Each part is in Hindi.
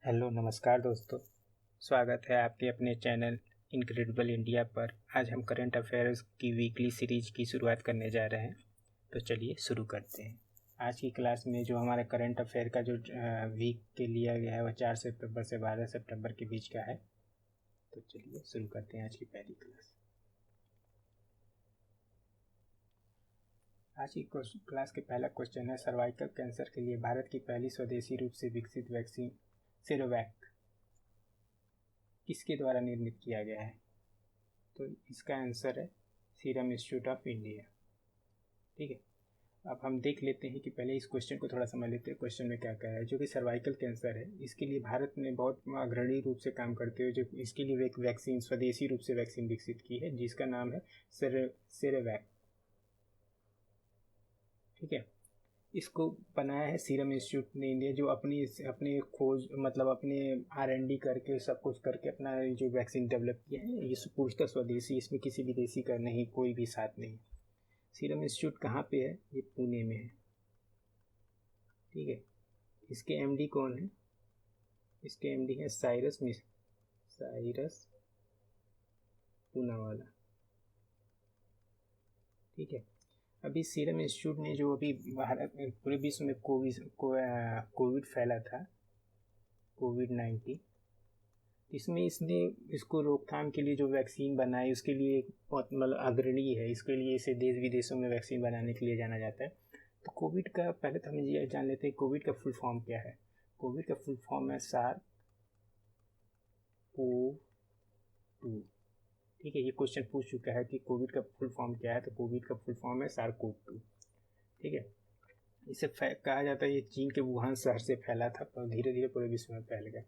हेलो नमस्कार दोस्तों। स्वागत है आपके अपने चैनल इनक्रेडिबल इंडिया पर। आज हम करंट अफेयर्स की वीकली सीरीज की शुरुआत करने जा रहे हैं, तो चलिए शुरू करते हैं। आज की क्लास में जो हमारा करंट अफेयर का जो वीक के लिया गया है वह 4 सितंबर से 12 सितंबर के बीच का है। तो चलिए शुरू करते हैं आज की पहली क्लास। आज की क्लास के पहला क्वेश्चन है, सर्वाइकल कैंसर के लिए भारत की पहली स्वदेशी रूप से विकसित वैक्सीन सिरोवैक किसके द्वारा निर्मित किया गया है? तो इसका आंसर है सीरम इंस्टीट्यूट ऑफ इंडिया। ठीक है, अब हम देख लेते हैं कि पहले इस क्वेश्चन को थोड़ा समझ लेते हैं। क्वेश्चन में क्या कहा है, जो कि सर्वाइकल कैंसर है, इसके लिए भारत ने बहुत अग्रणी रूप से काम करते हुए जो इसके लिए एक वैक्सीन स्वदेशी रूप से वैक्सीन विकसित की है, जिसका नाम है सेरेवैक। ठीक है, इसको बनाया है सीरम इंस्टीट्यूट ने इंडिया, जो अपने खोज मतलब अपने R&D करके सब कुछ करके अपना जो वैक्सीन डेवलप किया है, ये पूर्णतः स्वदेशी, इसमें किसी विदेशी का नहीं, कोई भी साथ नहीं। सीरम इंस्टीट्यूट कहाँ पे है? ये पुणे में है। ठीक है, इसके MD कौन है? इसके MD है साइरस पूनावाला। ठीक है, अभी सीरम इंस्टीट्यूट ने जो अभी भारत पूरे विश्व में कोविड फैला था, कोविड-19, इसमें इसने इसको रोकथाम के लिए जो वैक्सीन बनाई उसके लिए बहुत मतलब अग्रणी है। इसके लिए इसे देश विदेशों में वैक्सीन बनाने के लिए जाना जाता है। तो कोविड का पहले तो हम ये जान लेते हैं कोविड का फुल फॉर्म क्या है। कोविड का फुल फॉर्म है SARS-CoV-2। ठीक है, ये क्वेश्चन पूछ चुका है कि कोविड का फुल फॉर्म क्या है, तो कोविड का फुल फॉर्म है SARS-CoV-2। ठीक है, इसे कहा जाता है ये चीन के वुहान शहर से फैला था, पर धीरे धीरे पूरे विश्व में फैल गया।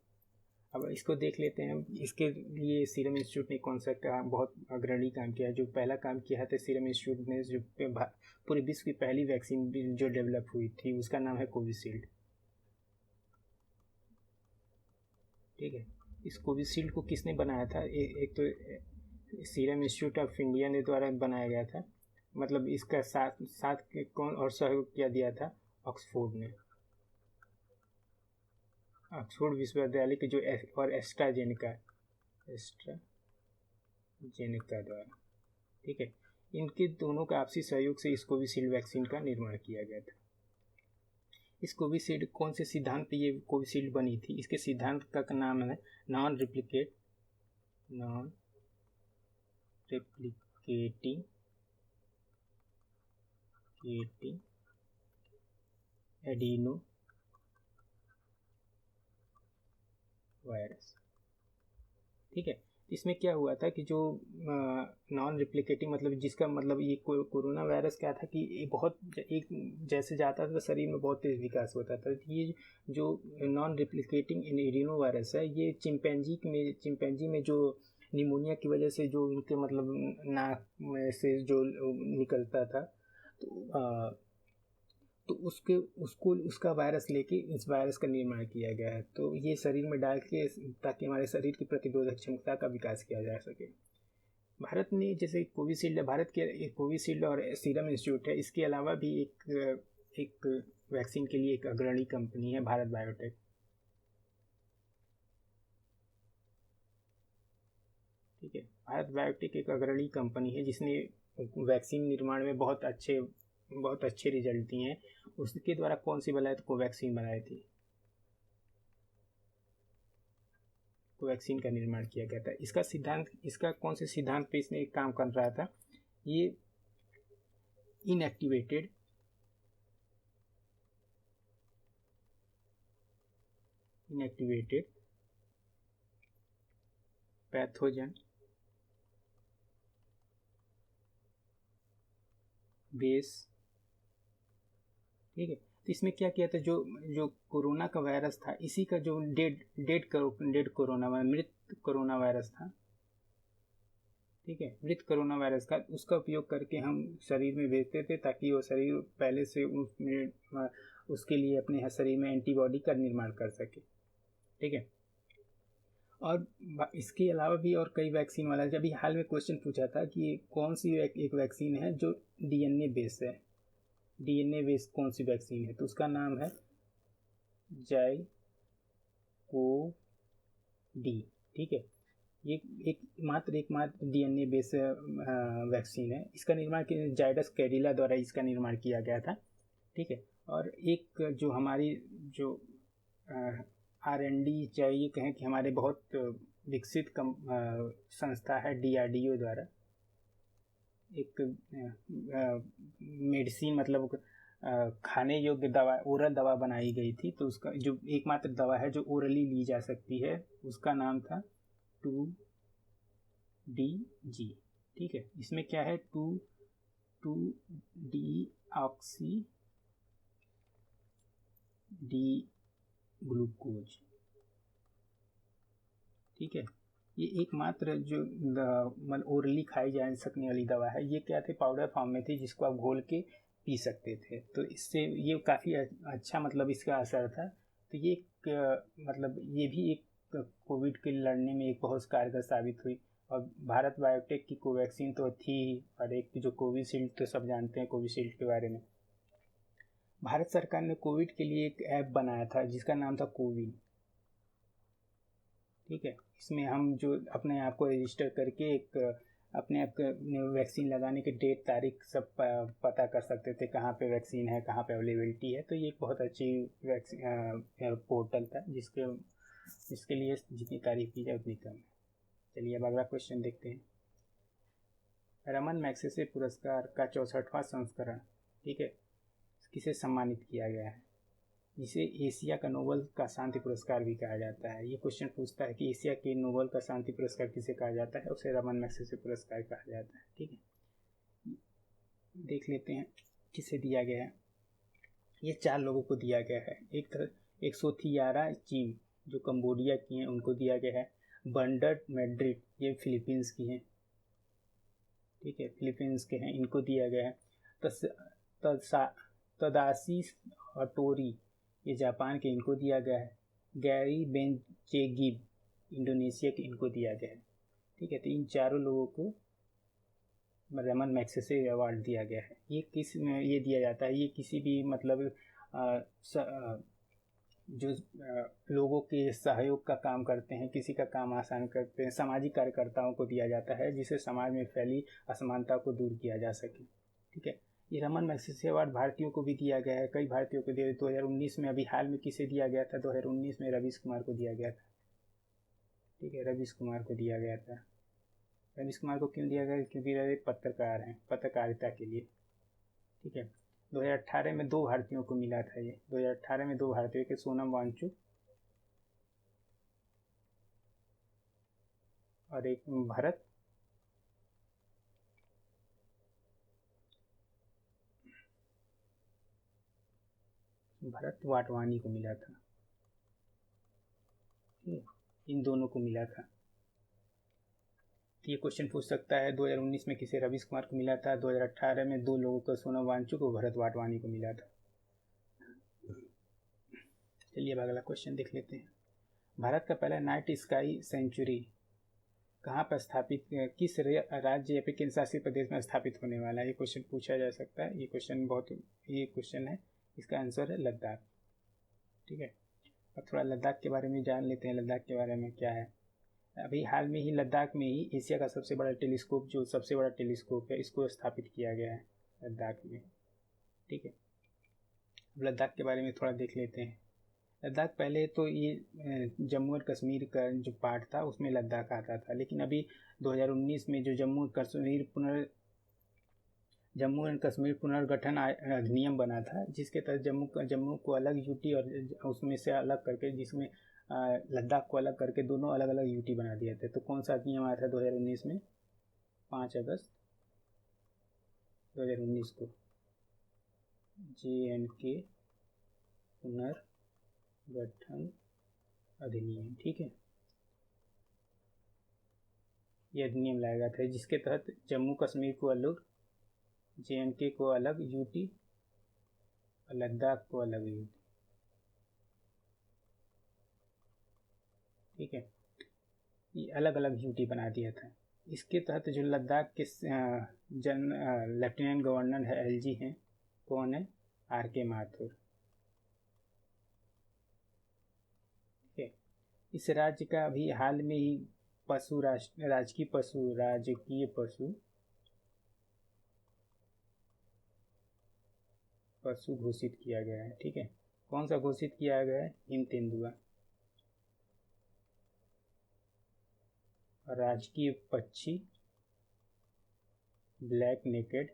अब इसको देख लेते हैं। इसके लिए सीरम इंस्टीट्यूट ने कौन सा काम बहुत अग्रणी काम किया है। जो पहला काम किया है तो सीरम इंस्टीट्यूट ने जो पूरे विश्व की पहली वैक्सीन जो डेवलप हुई थी उसका नाम है कोविशील्ड। ठीक है, इस कोविशील्ड को किसने बनाया था? एक तो सीरम इंस्टीट्यूट ऑफ इंडिया ने द्वारा बनाया गया था, मतलब इसका साथ साथ कौन और सहयोग किया दिया था? ऑक्सफोर्ड ने, ऑक्सफोर्ड विश्वविद्यालय के जो और एस्ट्राजेनेका द्वारा। ठीक है, इनके दोनों का आपसी सहयोग से इस कोविशील्ड वैक्सीन का निर्माण किया गया था। इस कोविशील्ड कौन से सिद्धांत पे ये कोविशील्ड बनी थी? इसके सिद्धांत का नाम है नॉन रेप्लिकेटिंग एडिनो वायरस। ठीक है, इसमें क्या हुआ था कि जो नॉन रिप्लिकेटिंग मतलब जिसका मतलब ये कोरोना वायरस क्या था कि ये बहुत एक जैसे जाता था तो शरीर में बहुत तेज विकास होता था। ये जो नॉन रिप्लिकेटिंग एडिनो वायरस है, ये चिंपैंजी में जो निमोनिया की वजह से जो उनके मतलब नाक में से जो निकलता था, तो उसका वायरस लेके इस वायरस का निर्माण किया गया है। तो ये शरीर में डाल के ताकि हमारे शरीर की प्रतिरोधक क्षमता का विकास किया जा सके। भारत ने जैसे कोविशील्ड, भारत के कोविशील्ड और सीरम इंस्टीट्यूट है, इसके अलावा भी एक वैक्सीन के लिए एक अग्रणी कंपनी है भारत बायोटेक। ठीक है, भारत बायोटेक एक अग्रणी कंपनी है जिसने वैक्सीन निर्माण में बहुत अच्छे रिजल्ट दिए हैं। उसके द्वारा कौन सी बनाई? तो कोवैक्सीन बनाई थी, कोवैक्सीन का निर्माण किया गया था। इसका कौन से सिद्धांत पे इसने काम कर रहा था? ये इनएक्टिवेटेड पैथोजन बेस। ठीक है, तो इसमें क्या किया था, जो कोरोना का वायरस था, इसी का जो डेड कोरोना मृत कोरोना वायरस था। ठीक है, मृत कोरोना वायरस का उसका उपयोग करके हम शरीर में भेजते थे ताकि वो शरीर पहले से उसके लिए अपने शरीर में एंटीबॉडी का निर्माण कर सके। ठीक है, और इसके अलावा भी और कई वैक्सीन वाला, अभी हाल में क्वेश्चन पूछा था कि कौन सी एक वैक्सीन है जो DNA बेस है। DNA बेस कौन सी वैक्सीन है? तो उसका नाम है डी, ठीक है। ये एक मात्र DNA बेस वैक्सीन है। इसका निर्माण जायडस कैडिला द्वारा इसका निर्माण किया गया था, ठीक है। और एक जो हमारी जो R&D चाहिए कहें कि हमारे बहुत विकसित संस्था है DRDO द्वारा एक मेडिसिन मतलब खाने योग्य दवा, ओरल दवा बनाई गई थी। तो उसका जो एकमात्र दवा है जो ओरली ली जा सकती है उसका नाम था 2DG, ठीक है। इसमें क्या है 2,2-डीऑक्सी डी ग्लूकोज, ठीक है। ये एकमात्र जो मतलब ओरली खाई जा सकने वाली दवा है। ये क्या थे, पाउडर फॉर्म में थी जिसको आप घोल के पी सकते थे। तो इससे ये काफ़ी अच्छा मतलब इसका असर था। तो ये मतलब ये भी एक कोविड के लड़ने में एक बहुत कारगर साबित हुई। और भारत बायोटेक की कोवैक्सीन तो थी ही, और एक जो कोविशील्ड तो सब जानते हैं कोविशील्ड के बारे में। भारत सरकार ने कोविड के लिए एक ऐप बनाया था जिसका नाम था कोविन, ठीक है। इसमें हम जो अपने आप को रजिस्टर करके एक अपने आप वैक्सीन लगाने के डेट तारीख सब पता कर सकते थे, कहाँ पे वैक्सीन है, कहाँ पे अवेलेबिलिटी है। तो ये एक बहुत अच्छी वैक्सीन पोर्टल था जिसके लिए जितनी तारीफ की जाए उतनी कम है। चलिए अब अगला क्वेश्चन देखते हैं। रमन मैग्सेसे पुरस्कार का 64वां संस्करण, ठीक है, किसे सम्मानित किया गया है, जिसे एशिया का नोबेल का शांति पुरस्कार भी कहा जाता है। ये क्वेश्चन पूछता है कि एशिया के नोबेल का शांति पुरस्कार किसे कहा जाता है, उसे रमन मैग्सेसे पुरस्कार कहा जाता है, ठीक है। देख लेते हैं किसे दिया गया है। ये 4 लोगों को दिया गया है। एक सोथियारा चीम जो कंबोडिया की हैं उनको दिया गया है। बर्नर्ड मैड्रिड ये फिलीपींस की हैं, ठीक है, फिलीपींस के हैं, इनको दिया गया है। तदाशी हटोरी ये जापान के, इनको दिया गया है। गैरी बेंचेगिब इंडोनेशिया के, इनको दिया गया है, ठीक है। तो इन चारों लोगों को रमन मैग्सेसे अवार्ड दिया गया है। ये किस में ये दिया जाता है, ये किसी भी मतलब जो लोगों के सहयोग का काम करते हैं, किसी का काम आसान करते हैं, सामाजिक कार्यकर्ताओं को दिया जाता है जिससे समाज में फैली असमानता को दूर किया जा सके, ठीक है। ये रमन मैग्सेसे अवार्ड भारतीयों को भी दिया गया है, कई भारतीयों को दिया। 2019 में अभी हाल में किसे दिया गया था, 2019 में रवीश कुमार को दिया गया था, ठीक है, रवीश कुमार को दिया गया था। रवीश कुमार को क्यों दिया गया, क्योंकि वे पत्रकार हैं, पत्रकारिता के लिए, ठीक है। 2018 में 2 भारतीयों को मिला था ये, 2018 में 2 भारतीयों के, सोनम वांगचुक और एक भरत वाटवानी को मिला था, इन दोनों को मिला था। ये क्वेश्चन पूछ सकता है 2019 में किसे रवीश कुमार को मिला था, 2018 में 2 लोगों को, सोनम वांगचुक और भरत वाटवानी को मिला था। चलिए अब अगला क्वेश्चन देख लेते हैं। भारत का पहला नाइट स्काई सेंचुरी कहाँ पर स्थापित, किस राज्य या फिर केंद्र शासित प्रदेश में स्थापित होने वाला है, ये क्वेश्चन पूछा जा सकता है। ये क्वेश्चन है, इसका आंसर है लद्दाख, ठीक है। अब थोड़ा लद्दाख के बारे में जान लेते हैं। लद्दाख के बारे में क्या है, अभी हाल में ही लद्दाख में ही एशिया का सबसे बड़ा टेलीस्कोप, जो सबसे बड़ा टेलीस्कोप है, इसको स्थापित किया गया है लद्दाख में, ठीक है। अब लद्दाख के बारे में थोड़ा देख लेते हैं। लद्दाख पहले तो ये जम्मू और कश्मीर का जो पार्ट था उसमें लद्दाख आता था, लेकिन अभी 2019 में जो जम्मू एंड कश्मीर पुनर्गठन अधिनियम बना था, जिसके तहत जम्मू को अलग यूटी और उसमें से अलग करके, जिसमें लद्दाख को अलग करके दोनों अलग अलग यूटी बना दिए थे। तो कौन सा अधिनियम आया था 2019 में, 5 अगस्त 2019 को JNK पुनर्गठन अधिनियम, ठीक है। ये अधिनियम लाया गया था जिसके तहत जम्मू कश्मीर को अलग, JNK को अलग यूटी और लद्दाख को अलग यूटी, ठीक है। ये अलग अलग यूटी बना दिया था। इसके तहत जो लद्दाख के लेफ्टिनेंट गवर्नर है LG हैं, कौन है, RK माथुर, ठीक है। इस राज्य का अभी हाल में ही राजकीय पशु घोषित किया गया है। ठीक है, कौन सा घोषित किया गया है? हिम तेंदुआ। राजकीय पक्षी ब्लैक नेकेड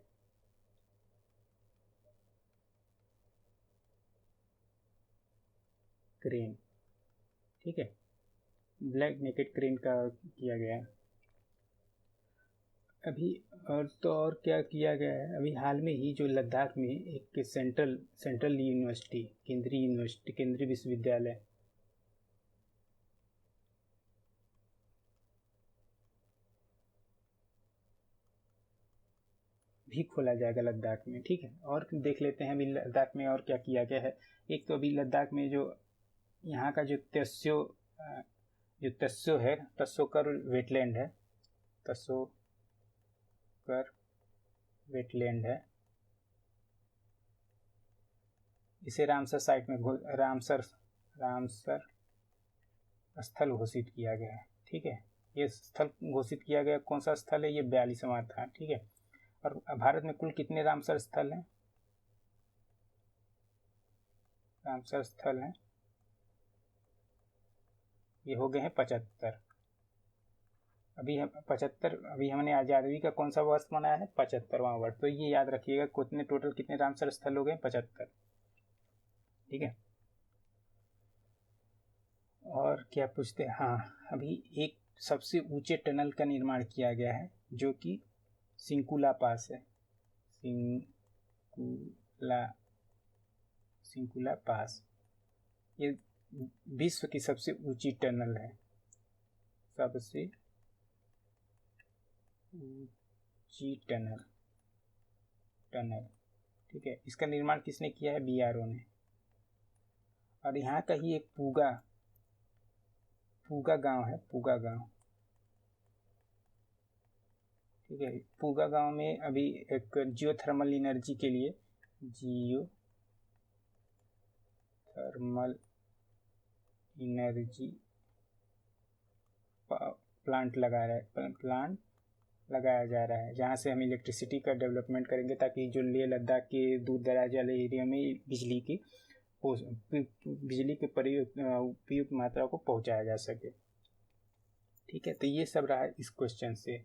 क्रेन। ठीक है, ब्लैक नेकेड क्रेन का किया गया है अभी। और तो और क्या किया गया है अभी हाल में ही, जो लद्दाख में एक सेंट्रल यूनिवर्सिटी, केंद्रीय विश्वविद्यालय भी खोला जाएगा लद्दाख में। ठीक है, और देख लेते हैं अभी लद्दाख में और क्या किया गया है। एक तो अभी लद्दाख में जो यहाँ का जो त्सो है, त्सोकर वेटलैंड है, त्सोकर वेटलैंड है, इसे रामसर साइट में रामसर स्थल घोषित किया गया है। ठीक है, ये स्थल घोषित किया गया, कौन सा स्थल है? ये 42वां था। ठीक है, और भारत में कुल कितने रामसर स्थल हैं? रामसर स्थल हैं, ये हो गए हैं 75। अभी हमने आज़ादी का कौन सा वर्ष मनाया है? 75वां वर्ष। तो ये याद रखिएगा, कितने रामसर स्थल हो गए? 75। ठीक है, और क्या पूछते हैं? हाँ, अभी एक सबसे ऊंचे टनल का निर्माण किया गया है, जो कि सिंकुला पास है। सिंकुला पास, ये विश्व की सबसे ऊंची टनल है, सबसे ऊंची टनल। ठीक है, इसका निर्माण किसने किया है? BRO ने। और यहाँ का ही एक पूगा गांव है, पूगा गांव। ठीक है, पूगा गांव में अभी एक जियोथर्मल एनर्जी के लिए प्लांट लगाया जा रहा है, जहाँ से हम इलेक्ट्रिसिटी का डेवलपमेंट करेंगे, ताकि जो लेह लद्दाख के दूर दराज वाले एरिया में बिजली के उपयुक्त मात्रा को पहुँचाया जा सके। ठीक है, तो ये सब रहा इस क्वेश्चन से।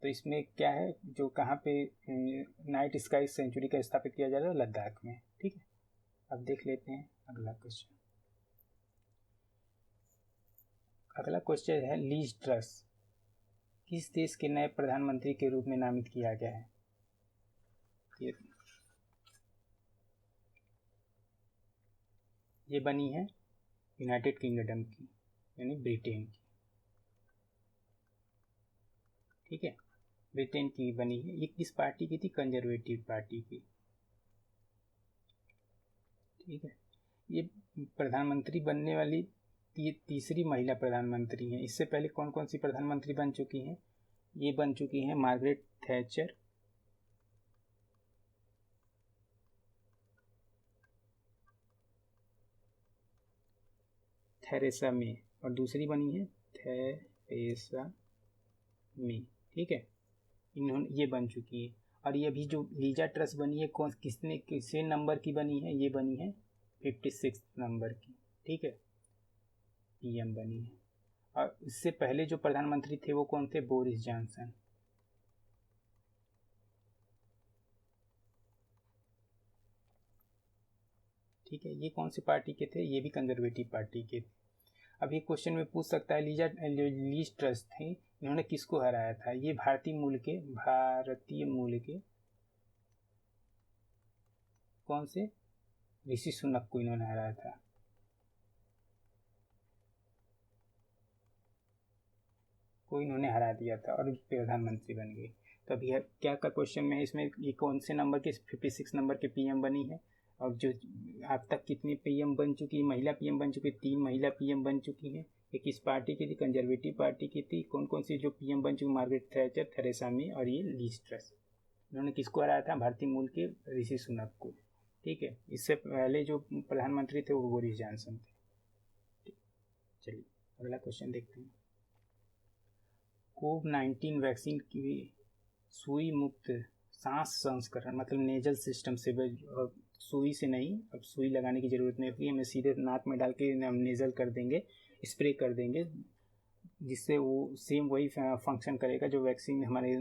तो इसमें क्या है, जो कहाँ पे नाइट स्काई सेंचुरी का स्थापित किया जा रहा है? लद्दाख में। ठीक है, अब देख लेते हैं अगला क्वेश्चन। अगला क्वेश्चन है, लीज ट्रस किस देश के नए प्रधानमंत्री के रूप में नामित किया गया है? ये बनी है यूनाइटेड किंगडम की, यानी ब्रिटेन की। ठीक है, ब्रिटेन की बनी है। ये किस पार्टी की थी? कंजर्वेटिव पार्टी की। ठीक है, ये प्रधानमंत्री बनने वाली तीसरी महिला प्रधानमंत्री हैं। इससे पहले कौन कौन सी प्रधानमंत्री बन चुकी हैं? ये बन चुकी हैं मार्गरेट थैचर, थेरेसा मे, और दूसरी बनी है थेरेसा मे। ठीक है, ये बन चुकी है। और ये अभी जो लीजा ट्रस बनी है, किसने नंबर की बनी है? ये बनी है 56 नंबर की। ठीक है, PM बनी है। और इससे पहले जो प्रधानमंत्री थे वो कौन थे? Boris Johnson. ठीक है, ये कौन सी पार्टी के थे? ये भी कंजर्वेटिव पार्टी के थे। अभी क्वेश्चन में पूछ सकता है, लीज ट्रस थे, इन्होंने किसको हराया था? ये भारतीय मूल के कौन से? ऋषि सुनक को इन्होंने हराया था। को इन्होंने हरा दिया था और प्रधानमंत्री बन गई। तो अभी क्या का क्वेश्चन में इसमें, ये कौन से नंबर के 56 नंबर के PM बनी है? और जो अब तक कितनी PM बन चुकी है? महिला PM बन चुकी है, 3 महिला PM बन चुकी हैं। ये किस पार्टी की थी? कंजर्वेटिव पार्टी की थी। कौन कौन सी जो PM बन चुकी? मार्गरेट थैचर, थेरेसा मे और ये लीज ट्रस। इन्होंने किसको हराया था? भारतीय मूल के ऋषि सुनक को। ठीक है, इससे पहले जो प्रधानमंत्री थे वो बोरिस जॉनसन थे। चलिए। अगला क्वेश्चन देखते हैं। कोविड-19 वैक्सीन की सुई मुक्त सांस संस्करण, मतलब नेजल सिस्टम से, सुई से नहीं, अब सुई लगाने की ज़रूरत नहीं होगी, हमें सीधे नाक में डाल के हम नेजल कर देंगे, स्प्रे कर देंगे, जिससे वो सेम वही फंक्शन करेगा जो वैक्सीन हमारे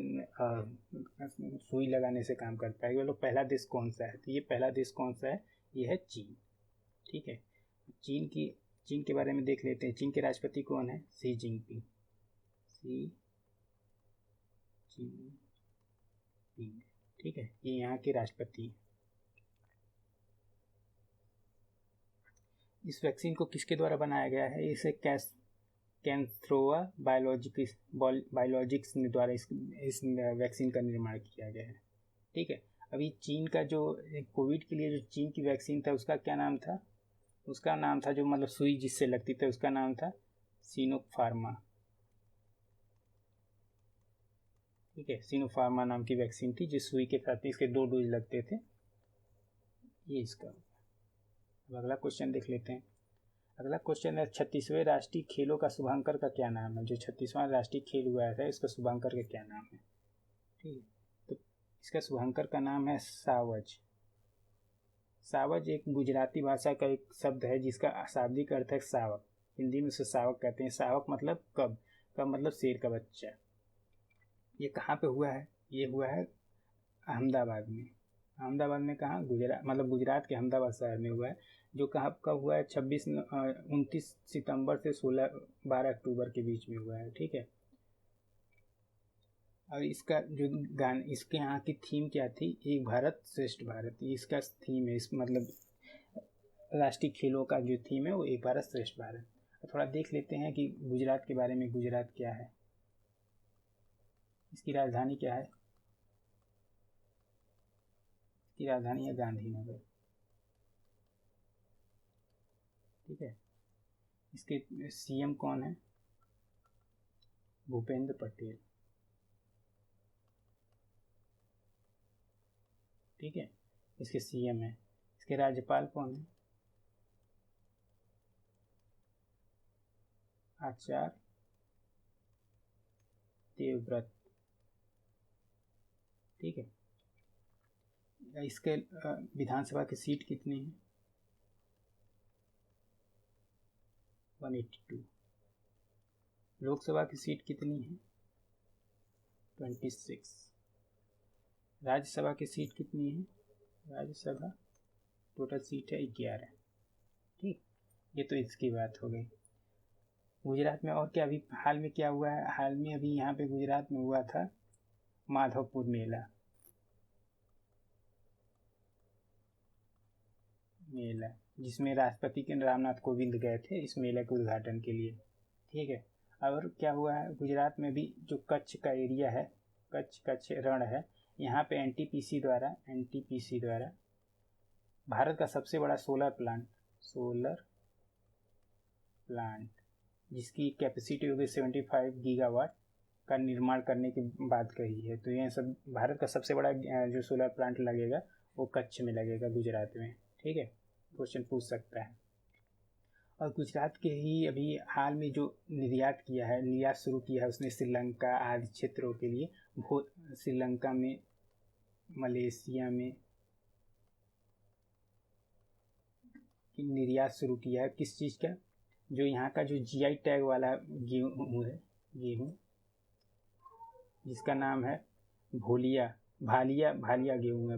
सुई लगाने से काम करता है। ये लोग पहला देश कौन सा है? तो ये पहला देश कौन सा है? ये है चीन। ठीक है, चीन के बारे में देख लेते हैं। चीन के राष्ट्रपति कौन है? Xi Jinping. ठीक है, ये यहाँ के राष्ट्रपति हैं। इस वैक्सीन को किसके द्वारा बनाया गया है? इसे कैंथ्रोआ बायोलॉजिक्स द्वारा इस वैक्सीन का निर्माण किया गया है। ठीक है, अभी चीन का जो कोविड के लिए जो चीन की वैक्सीन था उसका क्या नाम था? उसका नाम था, जो मतलब सुई जिससे लगती थी, उसका नाम था सिनोफार्मा। ठीक है, सिनोफार्मा नाम की वैक्सीन थी, जिस सुई के साथ इसके 2 डोज लगते थे। ये इसका। अब अगला क्वेश्चन देख लेते हैं। अगला क्वेश्चन है 36वें राष्ट्रीय खेलों का शुभांकर का क्या नाम है? जो 36वां राष्ट्रीय खेल हुआ था इसका शुभांकर का क्या नाम है? ठीक है, तो इसका शुभांकर का नाम है सावज। सावज एक गुजराती भाषा का एक शब्द है जिसका शाब्दिक अर्थ है सावक। हिंदी में उसे सावक कहते हैं। सावक मतलब कब मतलब शेर का बच्चा। ये कहाँ पे हुआ है? ये हुआ है अहमदाबाद में। अहमदाबाद में कहाँ? गुजरात, मतलब गुजरात के अहमदाबाद शहर में हुआ है। जो कहाँ का हुआ है? 29 सितंबर से 12 अक्टूबर के बीच में हुआ है। ठीक है, और इसका जो गान, इसके यहाँ की थीम क्या थी? एक भारत श्रेष्ठ भारत, इसका थीम है। इस मतलब राष्ट्रीय खेलों का जो थीम है वो एक भारत श्रेष्ठ भारत। थोड़ा देख लेते हैं कि गुजरात के बारे में। गुजरात क्या है? इसकी राजधानी क्या है? इसकी राजधानी है गांधीनगर। ठीक है, इसके सीएम कौन है? भूपेंद्र पटेल। ठीक है, इसके सीएम है। इसके राज्यपाल कौन है? आचार्य देवव्रत। ठीक है, इसके विधानसभा की सीट कितनी है? 182। लोकसभा की सीट कितनी है? 26। राज्यसभा की सीट कितनी है? राज्यसभा टोटल सीट है 11। ठीक, ये तो इसकी बात हो गई। गुजरात में और क्या अभी हाल में क्या हुआ है? हाल में अभी यहाँ पे गुजरात में हुआ था माधवपुर मेला। जिसमें राष्ट्रपति के रामनाथ कोविंद गए थे इस मेले के उद्घाटन के लिए। ठीक है, और क्या हुआ है गुजरात में भी? जो कच्छ का एरिया है, कच्छ रण है, यहाँ पे एनटीपीसी द्वारा भारत का सबसे बड़ा सोलर प्लांट जिसकी कैपेसिटी होगी 75 गीगावाट का निर्माण करने की बात कही है। तो ये सब भारत का सबसे बड़ा जो सोलर प्लांट लगेगा वो कच्छ में लगेगा, गुजरात में। ठीक है, क्वेश्चन पूछ सकता है। और गुजरात के ही अभी हाल में जो निर्यात शुरू किया है उसने श्रीलंका आदि क्षेत्रों के लिए, श्रीलंका में, मलेशिया में निर्यात शुरू किया है। किस चीज़ का? जो यहाँ का जो जीआई टैग वाला गेहूँ है, जिसका नाम है भालिया गेहूँ है।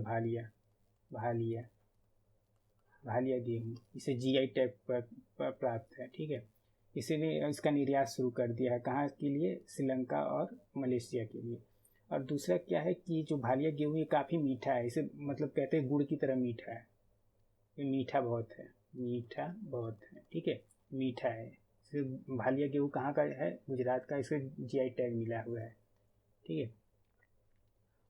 भालिया गेहूँ, इसे जीआई टैग पर प्राप्त है। ठीक है, इसीलिए इसका निर्यात शुरू कर दिया है। कहाँ के लिए? श्रीलंका और मलेशिया के लिए। और दूसरा क्या है कि जो भालिया गेहूँ ये काफ़ी मीठा है। इसे मतलब कहते हैं गुड़ की तरह मीठा है। ये मीठा बहुत है। ठीक है, मीठा है। भालिया गेहूँ कहाँ का है? गुजरात का। इसे जीआई टैग मिला हुआ है। ठीक है,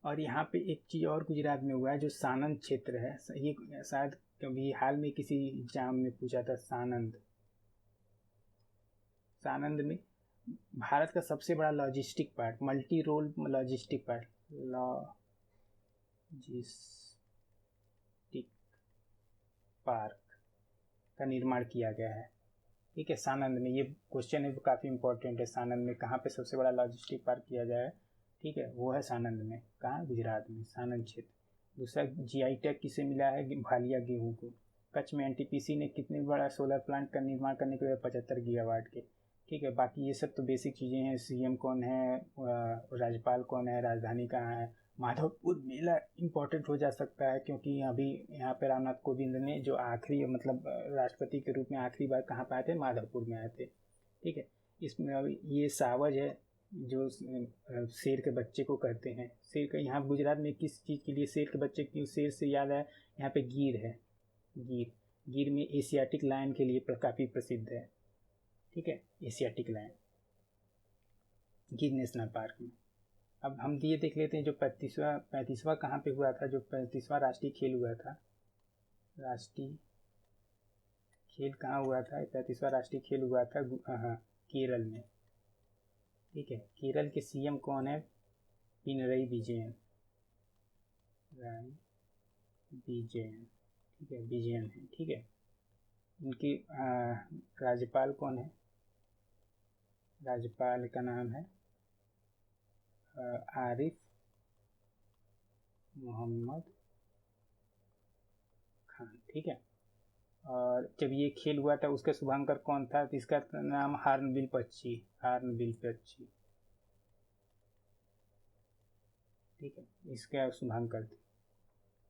और यहाँ पे एक चीज़ और गुजरात में हुआ है जो सानंद क्षेत्र है। ये शायद कभी हाल में किसी एग्जाम में पूछा था। सानंद में भारत का सबसे बड़ा logistic park, multi role logistic park का निर्माण किया गया है। ठीक है। सानंद में, ये क्वेश्चन है वो काफ़ी इंपॉर्टेंट है। सानंद में कहाँ पे सबसे बड़ा लॉजिस्टिक पार्क किया जाए, ठीक है, वो है सानंद में। कहाँ? गुजरात में, सानंद क्षेत्र। दूसरा, जीआई टैग किसे मिला है? भालिया गेहूँ को। कच्छ में एनटीपीसी ने कितने बड़ा सोलर प्लांट का निर्माण करने के लिए? 75 गीगावाट के। ठीक है। बाकी ये सब तो बेसिक चीज़ें हैं। सीएम कौन है, राज्यपाल कौन है, राजधानी कहाँ है। माधवपुर मेला इम्पोर्टेंट हो जा सकता है, क्योंकि अभी यहाँ पे रामनाथ कोविंद ने जो आखिरी मतलब राष्ट्रपति के रूप में आखिरी बार कहाँ पे आए थे? माधवपुर में आए थे। ठीक है। इसमें अभी ये सावज है जो शेर के बच्चे को कहते हैं। शेर का यहाँ गुजरात में किस चीज़ के लिए शेर के बच्चे की, शेर से याद है यहाँ पे गिर है। गिर, गिर में एशियाटिक लायन के लिए काफ़ी प्रसिद्ध है। ठीक है, एशियाटिक लायन गिर नेशनल पार्क में। अब हम ये देख लेते हैं जो 35वां कहाँ पे हुआ था? जो 35वां राष्ट्रीय खेल हुआ था, राष्ट्रीय खेल कहाँ हुआ था? 35वां राष्ट्रीय खेल हुआ था केरल में। ठीक है। केरल के सीएम कौन है? पिनरई विजयन। विजयन, ठीक है, विजयन है। ठीक है। इनकी राज्यपाल कौन है? राज्यपाल का नाम है आरिफ मोहम्मद खान। ठीक है। और जब ये खेल हुआ था उसका शुभांकर कौन था? तो इसका नाम हार्नबिल पक्षी, हार्नबिल पक्षी। ठीक है, इसका शुभांकर थे।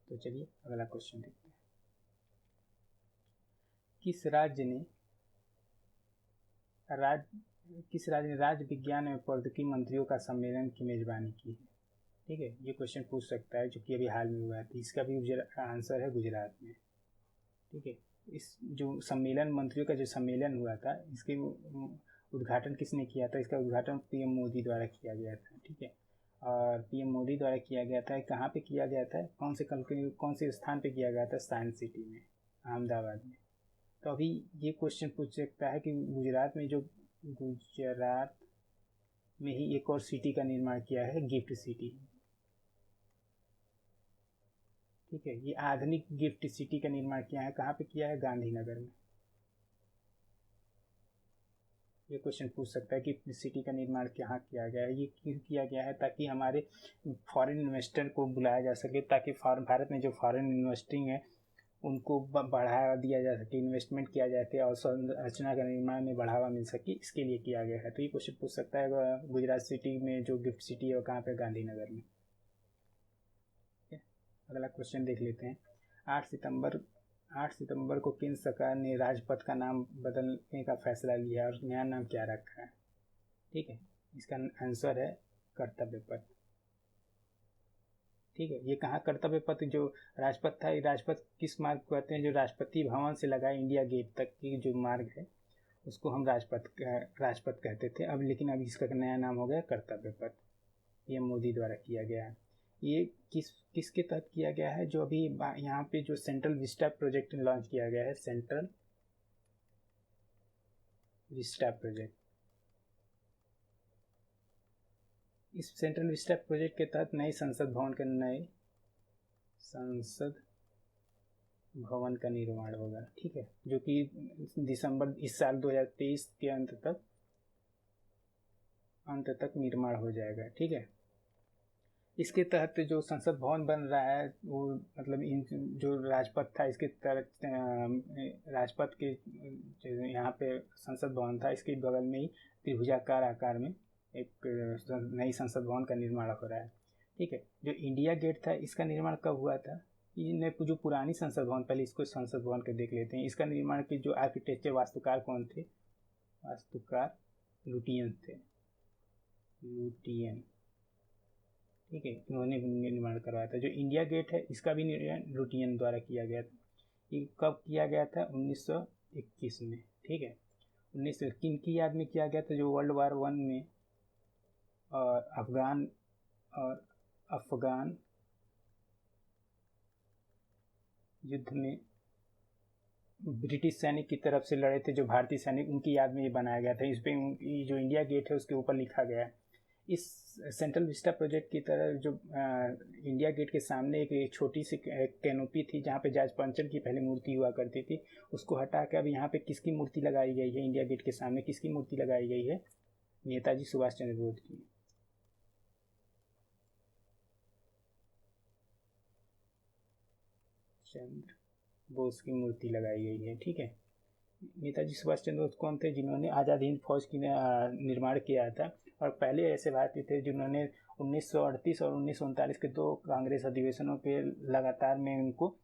तो चलिए अगला क्वेश्चन देखते हैं। किस राज्य ने राज्य विज्ञान एवं प्रौद्योगिकी मंत्रियों का सम्मेलन की मेजबानी की है? ठीक है, ये क्वेश्चन पूछ सकता है, जो कि अभी हाल में हुआ है। तो इसका भी आंसर है गुजरात में। ठीक है। इस जो सम्मेलन, मंत्रियों का जो सम्मेलन हुआ था, इसके उद्घाटन किसने किया था? इसका उद्घाटन पीएम मोदी द्वारा किया गया था। ठीक है। और पीएम मोदी द्वारा किया गया था। कहाँ पे किया गया था? कौन से स्थान पे किया गया था? साइंस सिटी में, अहमदाबाद में। तो अभी ये क्वेश्चन पूछ सकता है कि गुजरात में ही एक और सिटी का निर्माण किया है, गिफ्ट सिटी। ठीक है, ये आधुनिक गिफ्ट सिटी का निर्माण किया है। कहाँ पे किया है? गांधीनगर में। ये क्वेश्चन पूछ सकता है कि सिटी का निर्माण कहाँ किया गया है। ये क्यों किया गया है? ताकि हमारे फॉरेन इन्वेस्टर को बुलाया जा सके, ताकि भारत में जो फॉरेन इन्वेस्टिंग है उनको बढ़ावा दिया जा सके, इन्वेस्टमेंट किया जा सके और संरचना का निर्माण में बढ़ावा मिल सके, इसके लिए किया गया है। तो ये क्वेश्चन पूछ सकता है गुजरात सिटी में जो गिफ्ट सिटी है वो कहाँ पे? गांधीनगर में। अगला क्वेश्चन देख लेते हैं। 8 सितंबर को केंद्र सरकार ने राजपथ का नाम बदलने का फैसला लिया और नया नाम क्या रखा है? ठीक है, इसका आंसर है कर्तव्य पथ। ठीक है। ये कहाँ कर्तव्य पथ? जो राजपथ था, ये राजपथ किस मार्ग को कहते हैं? जो राष्ट्रपति भवन से लगा इंडिया गेट तक की जो मार्ग है उसको हम राजपथ कहते थे। अब लेकिन अब इसका नया नाम हो गया कर्तव्य पथ। ये मोदी द्वारा किया गया है। ये किसके तहत किया गया है? जो अभी यहाँ पे जो सेंट्रल विस्टा प्रोजेक्ट लॉन्च किया गया है, सेंट्रल विस्टा प्रोजेक्ट। इस सेंट्रल विस्टा प्रोजेक्ट के तहत नए संसद भवन का निर्माण होगा। ठीक है, जो कि दिसंबर इस साल 2023 के अंत तक निर्माण हो जाएगा। ठीक है। इसके तहत जो संसद भवन बन रहा है वो मतलब इन जो राजपथ था इसके तहत, राजपथ के यहाँ पे संसद भवन था, इसके बगल में ही त्रिभुजाकार आकार में एक नई संसद भवन का निर्माण हो रहा है। ठीक है। जो इंडिया गेट था इसका निर्माण कब हुआ था? जो पुरानी संसद भवन, पहले इसको संसद भवन के देख लेते हैं। इसका निर्माण के जो आर्किटेक्चर, वास्तुकार कौन थे? वास्तुकार लुटियन थे, लुटियन। ठीक है, इन्होंने निर्माण करवाया था। जो इंडिया गेट है इसका भी निर्माण लुटियन द्वारा किया गया था। ये कब किया गया था? 1921 में। ठीक है। 19 किन की याद में किया गया था? जो वर्ल्ड वार 1 में और अफगान युद्ध में ब्रिटिश सैनिक की तरफ से लड़े थे जो भारतीय सैनिक, उनकी याद में ये बनाया गया था। इस पे जो इंडिया गेट है उसके ऊपर लिखा गया है इस सेंट्रल विस्टा प्रोजेक्ट की तरह जो इंडिया गेट के सामने एक छोटी सी कैनोपी थी जहाँ पे जॉर्ज पंचम की पहले मूर्ति हुआ करती थी, उसको हटा के अब यहाँ पे किसकी मूर्ति लगाई गई है? इंडिया गेट के सामने किसकी मूर्ति लगाई गई है? नेताजी सुभाष चंद्र बोस की। चंद्र बोस की मूर्ति लगाई गई है। ठीक है, नेताजी सुभाष चंद्र बोस कौन थे? जिन्होंने आज़ाद हिंद फौज की निर्माण किया था, और पहले ऐसे भारतीय थे जिन्होंने 1938 और 1939 के 2 कांग्रेस अधिवेशनों पे लगातार में उनको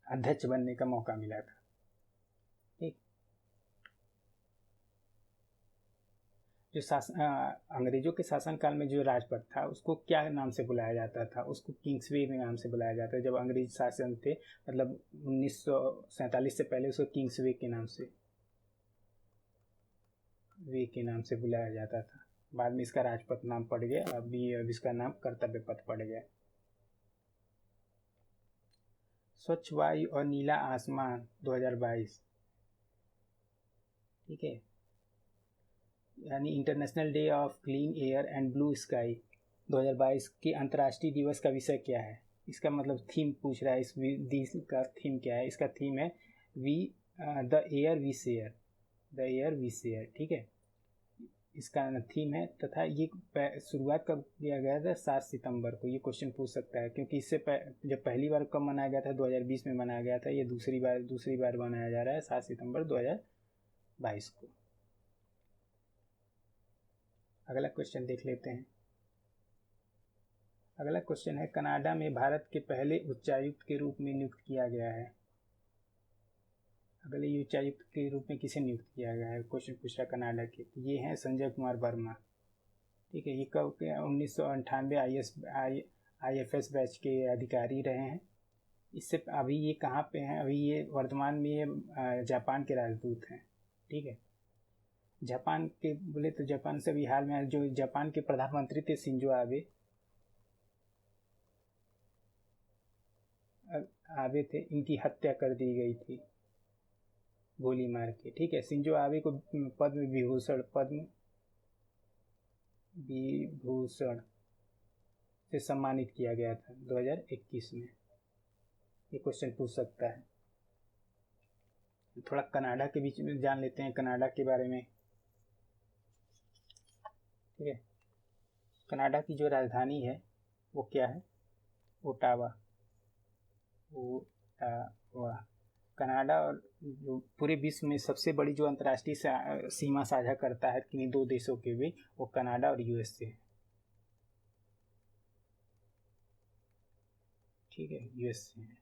अध्यक्ष बनने का मौका मिला था। ठीक, जो अंग्रेजों के शासनकाल में जो राजपथ था उसको क्या नाम से बुलाया जाता था? उसको किंग्सवे के नाम से बुलाया जाता है। जब अंग्रेज शासन थे, मतलब 1947 से पहले उसको किंग्सवे के नाम से बुलाया जाता था। बाद में इसका राजपथ नाम पड़ गया, अभी अब इसका नाम कर्तव्य पथ पड़ गया। स्वच्छ वायु और नीला आसमान 2022, ठीक है, यानी international day of clean air and blue sky 2022 के अंतर्राष्ट्रीय दिवस का विषय क्या है? इसका मतलब थीम पूछ रहा है, इस दिवस का थीम क्या है? इसका थीम है the air we share, the air we share. ठीक है, इसका थीम है, तथा ये शुरुआत कब किया गया था? 7 सितंबर को। ये क्वेश्चन पूछ सकता है, क्योंकि इससे जब पहली बार कब मनाया गया था? 2020 में मनाया गया था। ये दूसरी बार मनाया जा रहा है 7 सितंबर 2022 को। अगला क्वेश्चन देख लेते हैं। अगला क्वेश्चन है, कनाडा में भारत के पहले उच्चायुक्त के रूप में नियुक्त किया गया है। अगले उच्चायुक्त के रूप में किसे नियुक्त किया गया है? क्वेश्चन पूछ रहा कनाडा के। ये हैं संजय कुमार वर्मा। ठीक है, ये कब के? 1998 IFS बैच के अधिकारी रहे हैं। इससे अभी ये कहाँ पे हैं? अभी ये वर्तमान में ये जापान के राजदूत हैं। ठीक है, जापान के बोले तो जापान से भी हाल में जो जापान के प्रधानमंत्री थे शिंजो आबे थे, इनकी हत्या कर दी गई थी गोली मार के। ठीक है, शिंजो आबे को पद्म विभूषण से सम्मानित किया गया था 2021 में। ये क्वेश्चन पूछ सकता है। थोड़ा कनाडा के बीच में जान लेते हैं, कनाडा के बारे में। ठीक है, कनाडा की जो राजधानी है वो क्या है? ओटावा। कनाडा और जो पूरे विश्व में सबसे बड़ी जो अंतर्राष्ट्रीय सीमा साझा करता है किन्हीं 2 देशों के भी, वो कनाडा और यूएसए है। ठीक है, यूएसए है।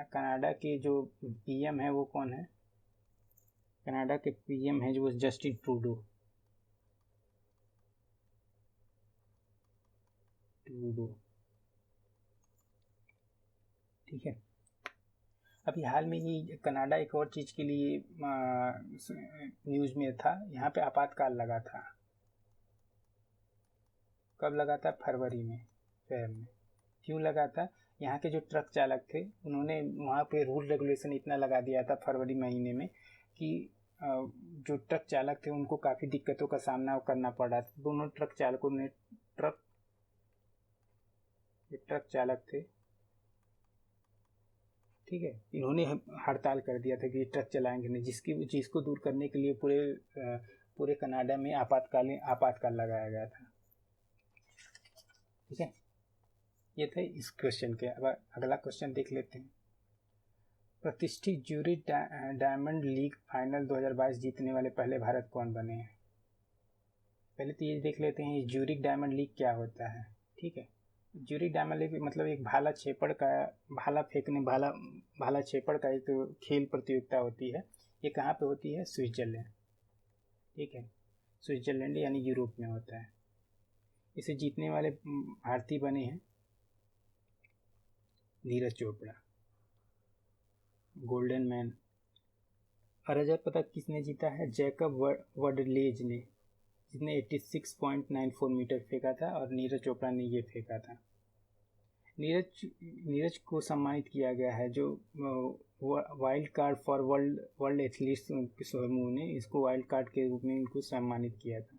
कनाडा के जो पीएम है वो कौन है? कनाडा के पीएम है जो जस्टिन ट्रूडो। ठीक है, अभी हाल में ही कनाडा एक और चीज़ के लिए न्यूज़ में था। यहाँ पे आपातकाल लगा था। कब लगा था? फरवरी में, शहर में। क्यों लगा था? यहाँ के जो ट्रक चालक थे उन्होंने वहाँ पे रूल रेगुलेशन इतना लगा दिया था फरवरी महीने में कि जो ट्रक चालक थे उनको काफ़ी दिक्कतों का सामना करना पड़ा। दोनों ट्रक चालकों ने ट्रक चालक थे, ठीक है, इन्होंने हड़ताल कर दिया था कि ट्रक चलाएंगे नहीं, जिसकी चीज़ को दूर करने के लिए पूरे कनाडा में आपातकाल लगाया गया था। ठीक है, ये थे इस क्वेश्चन के। अब अगला क्वेश्चन देख लेते हैं। प्रतिष्ठित ज्यूरिख डायमंड लीग फाइनल 2022 जीतने वाले पहले भारत कौन बने हैं? पहले तो ये देख लेते हैं ज्यूरिख डायमंड लीग क्या होता है। ठीक है, ज्यूरिख डायमंड लीग मतलब एक भाला छेपड़ का एक खेल प्रतियोगिता होती है। ये कहाँ पे होती है? स्विट्जरलैंड। ठीक है, स्विट्जरलैंड यानी यूरोप में होता है। इसे जीतने वाले भारतीय बने हैं नीरज चोपड़ा, गोल्डन मैन। और अजय पता किसने जीता है? जैकब वर्डलेज ने, जिसने 86.94 मीटर फेंका था, और नीरज चोपड़ा ने ये फेंका था। नीरज को सम्मानित किया गया है जो wild card for world athletes समूह ने इसको वाइल्ड कार्ड के रूप में इनको सम्मानित किया था।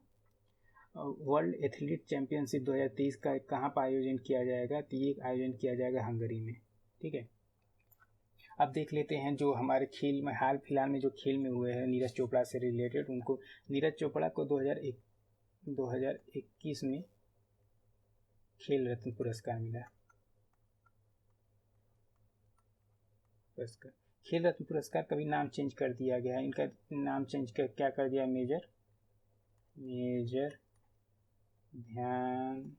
वर्ल्ड एथलीट चैम्पियनशिप 2023 का कहाँ पर आयोजन किया जाएगा, तो ये आयोजन किया जाएगा हंगरी में। ठीक है, अब देख लेते हैं जो हमारे खेल में हाल फिलहाल में जो खेल में हुए हैं नीरज चोपड़ा से रिलेटेड। उनको नीरज चोपड़ा को 2021 में खेल रत्न पुरस्कार मिला। खेल रत्न पुरस्कार का भी नाम चेंज कर दिया गया है। इनका नाम चेंज कर क्या कर दिया, मेजर ध्यानचंद,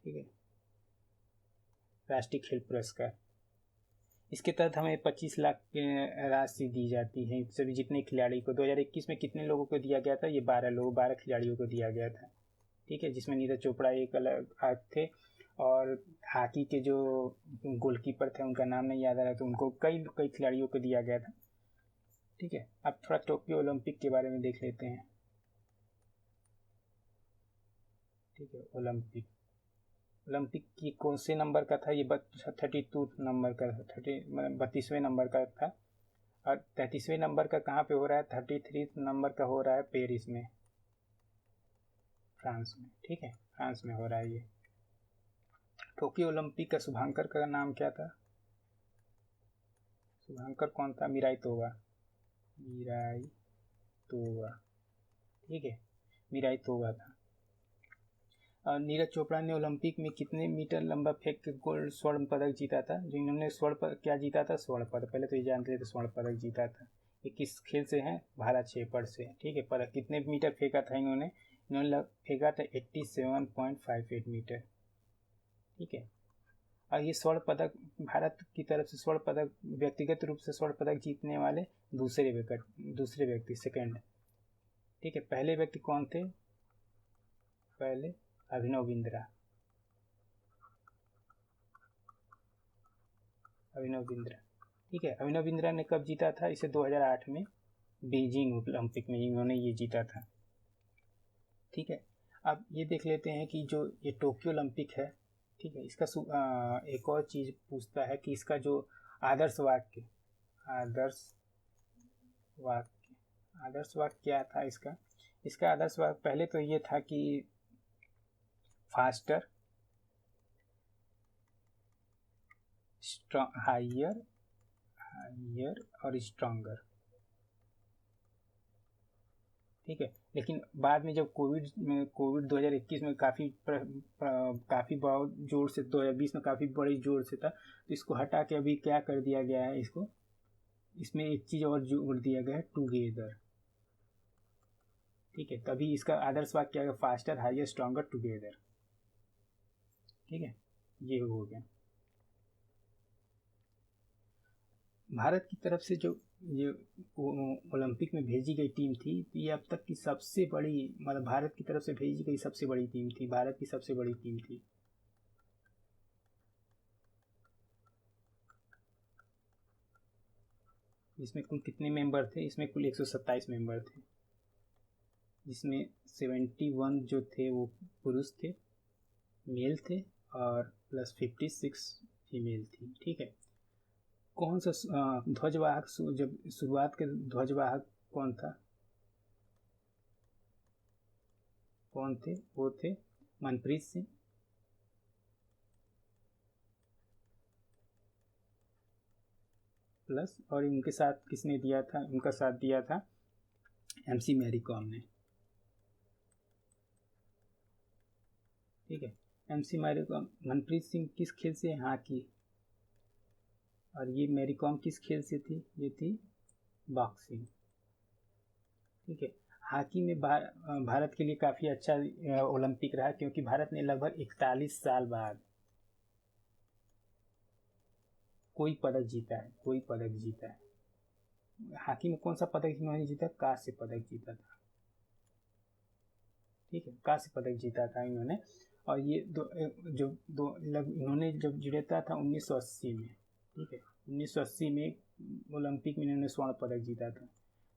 ठीक है, राष्ट्रीय खेल पुरस्कार। इसके तहत हमें 25 लाख राशि दी जाती है सभी जितने खिलाड़ी को। 2021 में कितने लोगों को दिया गया था, ये 12 खिलाड़ियों को दिया गया था। ठीक है, जिसमें नीरज चोपड़ा एक अलग थे, और हॉकी के जो गोलकीपर थे उनका नाम नहीं याद आ रहा, तो उनको कई खिलाड़ियों को दिया गया था। ठीक है, अब थोड़ा टोक्यो ओलंपिक के बारे में देख लेते हैं। ठीक है, ओलंपिक की कौन से नंबर का था, ये 32 नंबर का, 32वें नंबर का था। और 33वें नंबर का कहाँ पे हो रहा है, 33 नंबर का हो रहा है पेरिस में, फ्रांस में। ठीक है, फ्रांस में हो रहा है ये। टोक्यो ओलंपिक का शुभांकर का नाम क्या था, शुभांकर कौन था, मिराई तोवा। ठीक है, मिराई तोवा था। और नीरज चोपड़ा ने ओलंपिक में कितने मीटर लंबा फेंक के गोल्ड स्वर्ण पदक जीता था, जो इन्होंने क्या जीता था, स्वर्ण पदक। पहले तो ये जानते थे स्वर्ण पदक जीता था। ये किस खेल से है, भाला छेपड़ से। ठीक है, पदक कितने मीटर फेंका था इन्होंने फेंका था 87.58 मीटर। ठीक है, और ये स्वर्ण पदक भारत की तरफ से स्वर्ण पदक, व्यक्तिगत रूप से स्वर्ण पदक जीतने वाले दूसरे व्यक्ति सेकंड। ठीक है, पहले व्यक्ति कौन थे, पहले अभिनव बिंद्रा। ठीक है, अभिनव बिंद्रा ने कब जीता था, इसे 2008 में बीजिंग ओलंपिक में इन्होंने ये जीता था। ठीक है, अब ये देख लेते हैं कि जो ये टोक्यो ओलंपिक है, ठीक है, इसका एक और चीज़ पूछता है कि इसका जो आदर्श वाक्य क्या था इसका आदर्श वाक्य पहले तो ये था कि फास्टर, हायर और स्ट्रॉन्गर। ठीक है, लेकिन बाद में जब कोविड 2021 में काफ़ी बहुत जोर से, 2020 में काफ़ी बड़े जोर से था, तो इसको हटा के अभी क्या कर दिया गया है, इसमें एक चीज़ और जोड़ दिया गया है, टुगेदर। ठीक है, तभी इसका आदर्श वाक्य क्या है, फास्टर, हायर, स्ट्रॉन्गर, टुगेदर। ठीक है, ये हो गया। भारत की तरफ से जो ये ओलंपिक में भेजी गई टीम थी, ये अब तक की सबसे बड़ी, मतलब भारत की तरफ से भेजी गई सबसे बड़ी टीम थी, भारत की सबसे बड़ी टीम थी। इसमें कुल कितने मेंबर थे, इसमें कुल 127 मेंबर थे, जिसमें 71 जो थे वो पुरुष थे, मेल थे, और प्लस 56 फीमेल थी। ठीक है, कौन सा ध्वजवाहक, जब शुरुआत के ध्वजवाहक कौन थे, वो थे मनप्रीत सिंह, प्लस और उनके साथ किसने दिया था, उनका साथ दिया था MC मैरी कॉम ने। ठीक है, MC मैरी कॉम, मनप्रीत सिंह किस खेल से, हॉकी, और ये मैरी कॉम किस खेल से थी, ये थी बॉक्सिंग। ठीक है, हॉकी में भारत के लिए काफ़ी अच्छा ओलंपिक रहा, क्योंकि भारत ने लगभग 41 साल बाद कोई पदक जीता है। हॉकी में कौन सा पदक इन्होंने जीता, कांस्य पदक जीता था। ठीक है, कांस्य पदक जीता था इन्होंने। और ये इन्होंने जब जीता था 1980 में। ठीक है, 1980 में ओलंपिक में इन्होंने स्वर्ण पदक जीता था।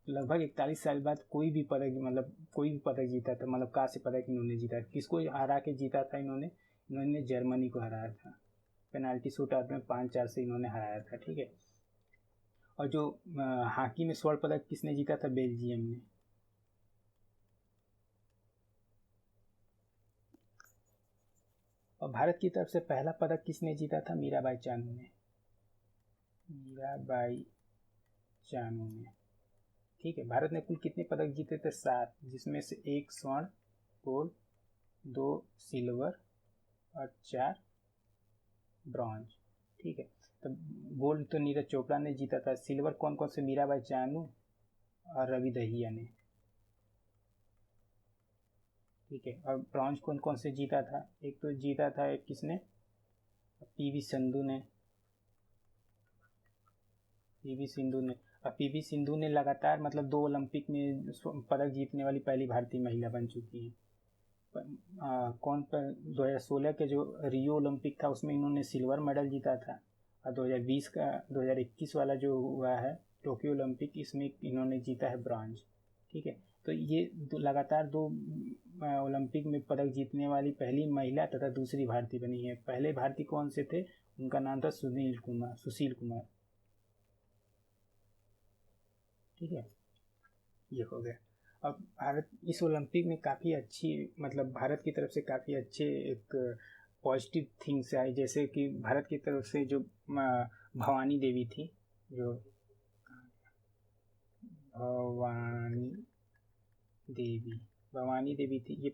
लगभग 41 साल बाद कोई भी पदक जीता था, मतलब कांस्य पदक इन्होंने जीता। किसको हरा के जीता था इन्होंने जर्मनी को हराया था, पेनाल्टी शूट आउट में 5-4 से इन्होंने हराया था। ठीक है, और जो हॉकी में स्वर्ण पदक किसने जीता था, बेल्जियम ने। और भारत की तरफ से पहला पदक किसने जीता था? मीराबाई चानू ने। मीराबाई चानू ने। ठीक है, भारत ने कुल कितने पदक जीते थे? 7, जिसमें से 1 स्वर्ण, गोल्ड, 2 सिल्वर और 4 ब्रॉन्ज। ठीक है, तो गोल्ड तो नीरज चोपड़ा ने जीता था। सिल्वर कौन कौन से? मीराबाई चानू और रवि दहिया ने। ठीक है, और ब्रॉन्ज कौन कौन से जीता था? एक तो जीता था एक किसने? पीवी सिंधु ने। पीवी सिंधु ने। और पीवी सिंधु ने लगातार मतलब 2 ओलंपिक में पदक जीतने वाली पहली भारतीय महिला बन चुकी है। कौन पर 2016 के जो रियो ओलंपिक था उसमें इन्होंने सिल्वर मेडल जीता था। और 2020 का 2021 वाला जो हुआ है टोक्यो ओलंपिक, इसमें इन्होंने जीता है ब्रॉन्ज। ठीक है, तो ये लगातार 2 ओलंपिक में पदक जीतने वाली पहली महिला तथा दूसरी भारतीय बनी है। पहले भारतीय कौन से थे? उनका नाम था सुशील कुमार। ठीक है, ये हो गया। अब भारत इस ओलंपिक में काफ़ी अच्छी मतलब भारत की तरफ से काफ़ी अच्छे एक पॉजिटिव थिंग्स आए, जैसे कि भारत की तरफ से जो भवानी देवी थी, जो भवानी देवी थी, ये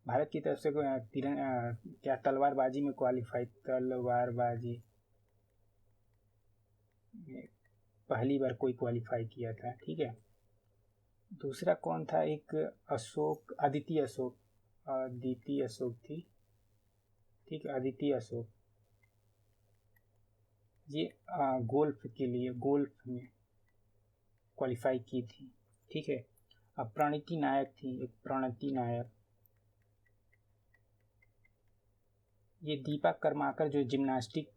भारत की तरफ से क्या तलवारबाजी में क्वालिफाई, तलवारबाजी में पहली बार कोई क्वालिफाई किया था। ठीक है, दूसरा कौन था? एक अदिति अशोक थी। ठीक है, अदिति अशोक, ये गोल्फ में क्वालिफाई की थी। ठीक है, अब प्रणति नायक थी, एक प्रणति नायक। ये दीपा कर्माकर जो जिम्नास्टिक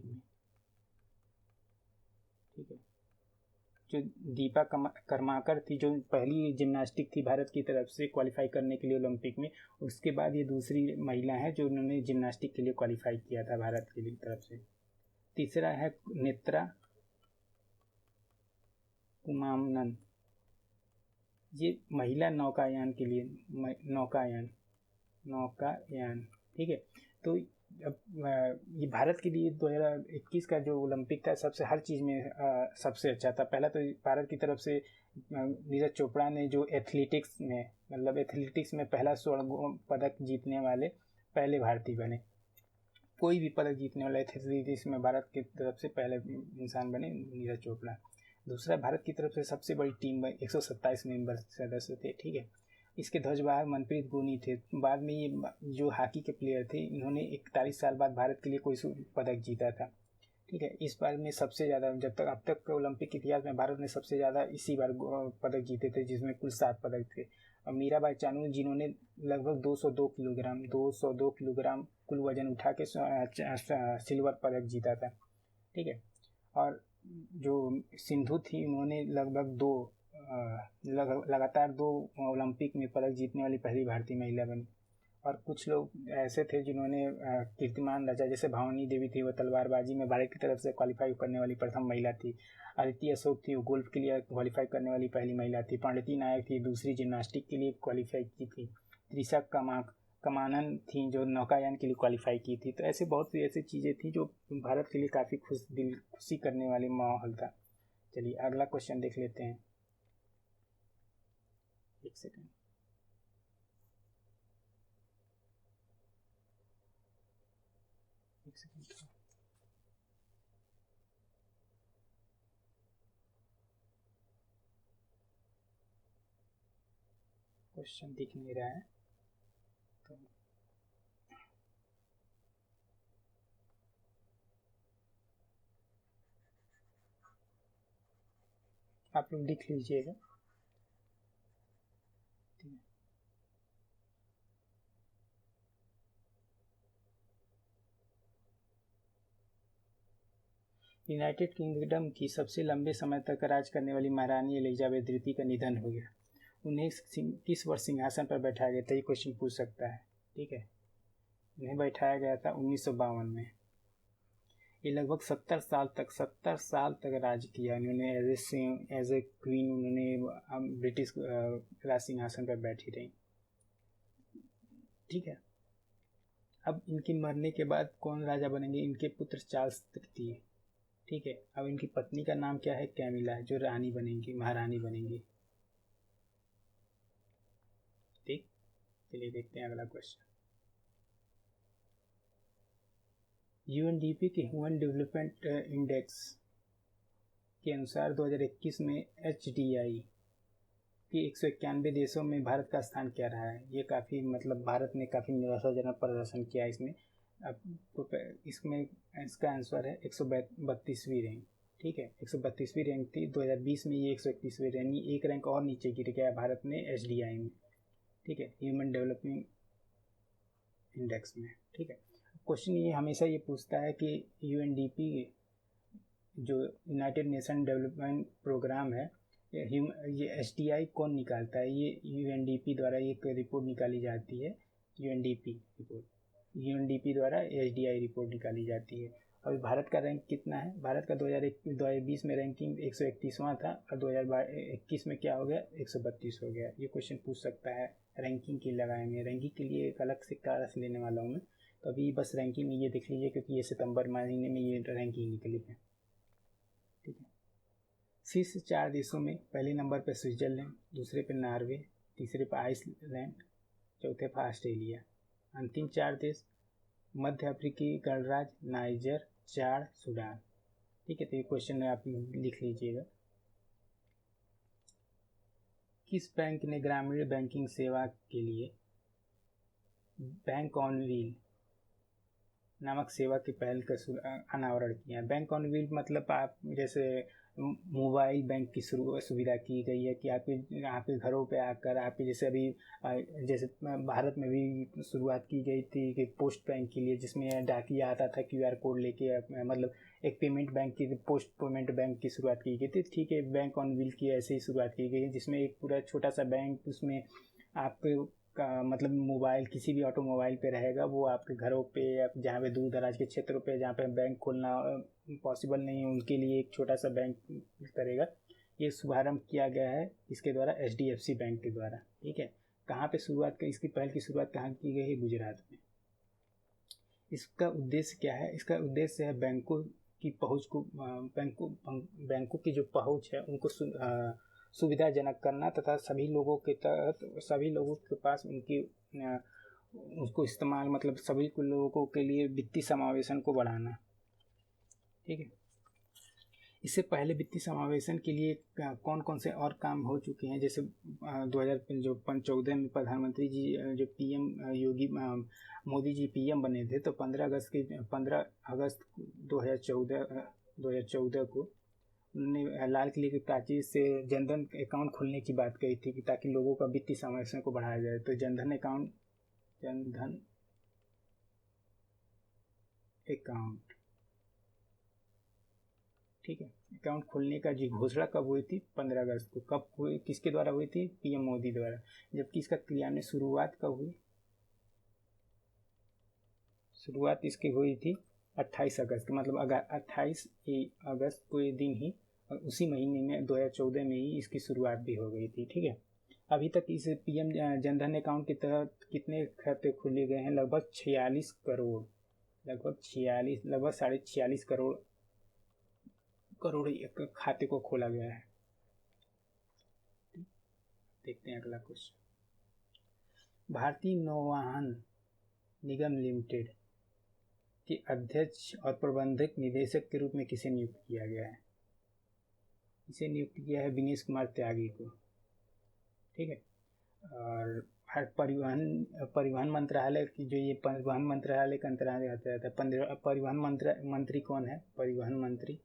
में। ठीक है, जो दीपा कर्माकर थी, जो पहली जिम्नास्टिक थी भारत की तरफ से क्वालिफाई करने के लिए ओलंपिक में। उसके बाद ये दूसरी महिला है जो उन्होंने जिम्नास्टिक के लिए क्वालिफाई किया था भारत की तरफ से। तीसरा है नेत्रा कुमामनन, ये महिला नौकायान के लिए नौकायान। ठीक है, तो अब ये भारत के लिए 2021 का जो ओलंपिक था सबसे हर चीज़ में सबसे अच्छा था। पहला तो भारत की तरफ से नीरज चोपड़ा ने जो एथलेटिक्स में पहला स्वर्ण पदक जीतने वाले पहले भारतीय बने। कोई भी पदक जीतने वाला एथलेटिक्स में भारत की तरफ से पहले इंसान बने नीरज चोपड़ा। दूसरा, भारत की तरफ से सबसे बड़ी टीम 127 मेंबर सदस्य थे। ठीक है, इसके ध्वजवाहक मनप्रीत गोनी थे। बाद में ये जो हॉकी के प्लेयर थे, इन्होंने 41 साल बाद भारत के लिए कोई पदक जीता था। ठीक है, इस बार में सबसे ज़्यादा अब तक ओलंपिक के इतिहास में भारत ने सबसे ज़्यादा इसी बार पदक जीते थे, जिसमें कुल 7 पदक थे। और मीराबाई चानू जिन्होंने लगभग 202 किलोग्राम कुल वजन उठा के सिल्वर पदक जीता था। ठीक है, और जो सिंधु थी, उन्होंने लगातार 2 ओलंपिक में पदक जीतने वाली पहली भारतीय महिला बनी। और कुछ लोग ऐसे थे जिन्होंने कीर्तिमान रचा, जैसे भवानी देवी थी, वो तलवारबाजी में भारत की तरफ से क्वालिफाई करने वाली प्रथम महिला थी। अदिति अशोक थी, वो गोल्फ के लिए क्वालिफाई करने वाली पहली महिला थी। प्रणति नायक थी, दूसरी जिम्नास्टिक के लिए क्वालिफाई की थी। त्रिशा कमानन थी, जो नौकायान के लिए क्वालिफाई की थी। तो ऐसे बहुत सी ऐसी चीज़ें थी जो भारत के लिए काफ़ी खुशी करने वाली माहौल था। चलिए अगला क्वेश्चन देख लेते हैं। एक सेकेंड। क्वेश्चन दिख नहीं रहा है तो आप लोग लिख लीजिएगा। यूनाइटेड किंगडम की सबसे लंबे समय तक राज करने वाली महारानी एलिजाबेथ द्वितीय का निधन हो गया। उन्हें किस वर्ष सिंहासन पर बैठाया गया था? ये क्वेश्चन पूछ सकता है। ठीक है, उन्हें बैठाया गया था 1952 में। ये लगभग 70 साल तक राज किया उन्होंने। एज ए क्वीन उन्होंने ब्रिटिश राज सिंहासन पर बैठी रही। ठीक है, अब इनके मरने के बाद कौन राजा बनेंगे? इनके पुत्र चार्ल्स तृतीय। ठीक है, अब इनकी पत्नी का नाम क्या है? कैमिला, जो रानी बनेंगी, महारानी बनेंगी। ठीक, चलिए देखते हैं अगला क्वेश्चन। यूएनडीपी के ह्यूमन डेवलपमेंट इंडेक्स के अनुसार 2021 में HDI कि 191 देशों में भारत का स्थान क्या रहा है? ये काफ़ी मतलब भारत ने काफ़ी निराशाजनक प्रदर्शन किया इसमें। अब इसमें इसका आंसर है 132वीं रैंक। ठीक है, 132वीं रैंक थी 2020 में, ये 131वीं रैंक, एक रैंक और नीचे गिर गया भारत में HDI में। ठीक है, ह्यूमन डेवलपमेंट इंडेक्स में। ठीक है, क्वेश्चन ये हमेशा ये पूछता है कि UNDP जो यूनाइटेड नेशन डेवलपमेंट प्रोग्राम है, ये HDI कौन निकालता है? ये UNDP द्वारा एक रिपोर्ट निकाली जाती है, UNDP द्वारा HDI रिपोर्ट निकाली जाती है। अभी भारत का रैंक कितना है? भारत का 2020 में रैंकिंग 131वां था और 2021 में क्या हो गया? 132 हो गया। ये क्वेश्चन पूछ सकता है, रैंकिंग की लगाएंगे। रैंकिंग के लिए एक अलग से क्लास लेने वाला हूँ मैं, तो अभी बस रैंकिंग में ये देख लीजिए, क्योंकि ये सितंबर महीने में ये रैंकिंग निकली है। ठीक है, शीर्ष 4 देशों में पहले नंबर पर स्विट्जरलैंड, दूसरे पे नॉर्वे, तीसरे पे आइसलैंड, चौथे पे ऑस्ट्रेलिया। अंतिम 4 देश मध्य अफ्रीकी गणराज्य, नाइजर, चाड, सूडान। ठीक है, तो ये क्वेश्चन आप लिख लीजिएगा। किस बैंक ने ग्रामीण बैंकिंग सेवा के लिए बैंक ऑन व्हील नामक सेवा की पहल का अनावरण किया? बैंक ऑन व्हील मतलब आप जैसे मोबाइल बैंक की सुविधा की गई है कि आपके घरों पे आकर आपके जैसे अभी जैसे भारत में भी शुरुआत की गई थी कि पोस्ट बैंक के लिए, जिसमें डाकिया आता था QR कोड लेके, मतलब एक पेमेंट बैंक की, पोस्ट पेमेंट बैंक की शुरुआत की गई थी। ठीक है, बैंक ऑन व्हील की ऐसे ही शुरुआत की गई है, जिसमें एक पूरा छोटा सा बैंक, उसमें आपके का मतलब मोबाइल किसी भी ऑटोमोबाइल पे रहेगा, वो आपके घरों पे या जहाँ पे दूर दराज के क्षेत्रों पे जहाँ पे बैंक खोलना पॉसिबल नहीं है, उनके लिए एक छोटा सा बैंक करेगा। ये शुभारंभ किया गया है इसके द्वारा, HDFC बैंक के द्वारा। ठीक है, कहाँ पे शुरुआत, इसकी पहल की शुरुआत कहाँ की गई है? गुजरात में। इसका उद्देश्य क्या है? इसका उद्देश्य है बैंकों की पहुँच को, बैंकों की जो पहुँच है उनको सुविधाजनक करना, तथा सभी लोगों के पास उसको इस्तेमाल, मतलब सभी लोगों के लिए वित्तीय समावेशन को बढ़ाना। ठीक है, इससे पहले वित्तीय समावेशन के लिए कौन कौन से और काम हो चुके हैं? जैसे 2014 में प्रधानमंत्री जी जो PM मोदी जी PM बने थे, तो 15 अगस्त 2014 को उन्होंने लाल किले की प्राचीर से जनधन अकाउंट खोलने की बात कही थी कि ताकि लोगों का वित्तीय समावेशन को बढ़ाया जाए। तो जनधन अकाउंट ठीक है, अकाउंट खोलने का जी घोषणा कब हुई थी? 15 अगस्त को। कब हुई, किसके द्वारा हुई थी? PM मोदी द्वारा। जबकि इसका क्रियान्वयन शुरुआत कब हुई? शुरुआत इसकी हुई थी 28 अगस्त, मतलब 28 अगस्त को ये दिन ही, और उसी महीने में 2014 में ही इसकी शुरुआत भी हो गई थी। ठीक है, अभी तक इस PM जनधन अकाउंट के तहत कितने खाते खोले गए हैं? लगभग 46 करोड़, लगभग 46.5 करोड़ खाते को खोला गया है। देखते हैं अगला क्वेश्चन। भारतीय नौवहन निगम लिमिटेड के अध्यक्ष और प्रबंधक निदेशक के रूप में किसे नियुक्त किया गया है? इसे नियुक्त किया है विनेश कुमार त्यागी को। ठीक है, और परिवहन मंत्रालय की जो ये परिवहन मंत्रालय का अंतर्गत आता है, परिवहन मंत्री कौन है? परिवहन मंत्री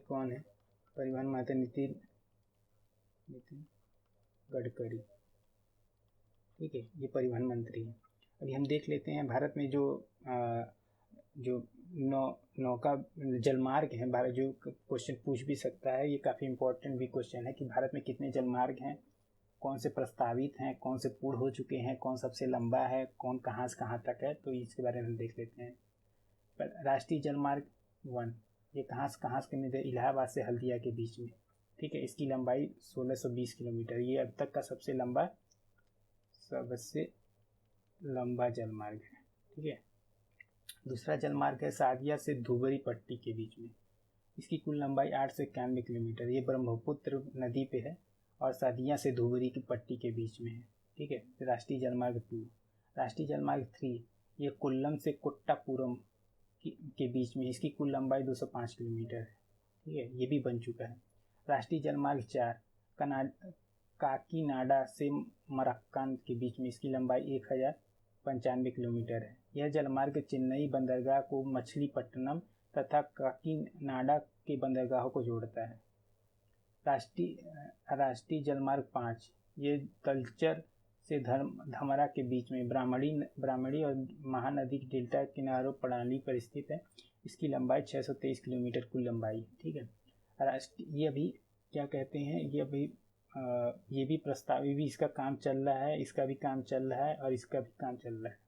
कौन है? परिवहन मंत्री नितिन गडकरी। ठीक है, ये परिवहन मंत्री है। अभी हम देख लेते हैं भारत में जो नौका जलमार्ग हैं, भारत जो क्वेश्चन पूछ भी सकता है, ये काफ़ी इंपॉर्टेंट भी क्वेश्चन है कि भारत में कितने जलमार्ग हैं, कौन से प्रस्तावित हैं, कौन से पूर्ण हो चुके हैं, कौन सबसे लंबा है, कौन कहाँ से कहाँ तक है, तो इसके बारे में हम देख लेते हैं। राष्ट्रीय जलमार्ग 1, ये कहाँ से मिलते हैं? इलाहाबाद से हल्दिया के बीच में। ठीक है, इसकी लंबाई 1620 किलोमीटर, ये अब तक का सबसे लंबा लंबा जलमार्ग है। ठीक है, दूसरा जलमार्ग है सादिया से धुबरी पट्टी के बीच में। इसकी कुल लंबाई 891 किलोमीटर, ये ब्रह्मपुत्र नदी पे है और सादिया से धुबरी की पट्टी के बीच में है। ठीक है, राष्ट्रीय जलमार्ग 2। राष्ट्रीय जलमार्ग 3, ये कोल्लम से कोट्टापुरम के बीच में, इसकी कुल लंबाई 205 किलोमीटर है। ठीक है, ये भी बन चुका है। राष्ट्रीय जलमार्ग 4, काकीनाडा से मरक्कान के बीच में, इसकी लंबाई 1095 किलोमीटर है। यह जलमार्ग चेन्नई बंदरगाह को मछलीपट्टनम तथा काकीनाडा के बंदरगाहों को जोड़ता है। राष्ट्रीय जलमार्ग 5, ये तलचर से धमरा के बीच में ब्राह्मणी और महानदी की डेल्टा किनारों प्रणाली पर स्थित है। इसकी लंबाई 623 किलोमीटर कुल लंबाई। ठीक है, ये अभी क्या कहते हैं, ये भी प्रस्तावित भी, इसका काम चल रहा है, इसका भी काम चल रहा है और इसका भी काम चल रहा है,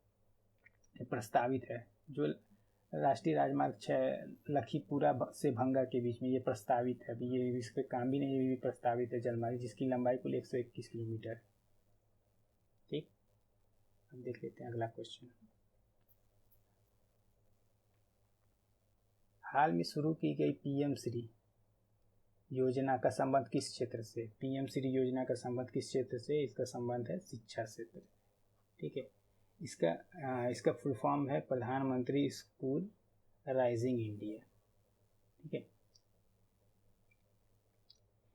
ये प्रस्तावित है। जो राष्ट्रीय राजमार्ग 6 लखीपुरा से भंगा के बीच में, ये प्रस्तावित है अभी, ये इस पर काम भी नहीं, ये भी प्रस्तावित है जलमार्ग, जिसकी लंबाई कुल 121 किलोमीटर है। ठीक, अब देख लेते हैं अगला क्वेश्चन। हाल में शुरू की गई पीएम श्री योजना का संबंध किस क्षेत्र से? पीएम श्री योजना का संबंध किस क्षेत्र से? इसका संबंध है शिक्षा क्षेत्र। ठीक है, इसका फुल फॉर्म है प्रधानमंत्री स्कूल राइजिंग इंडिया। ठीक है,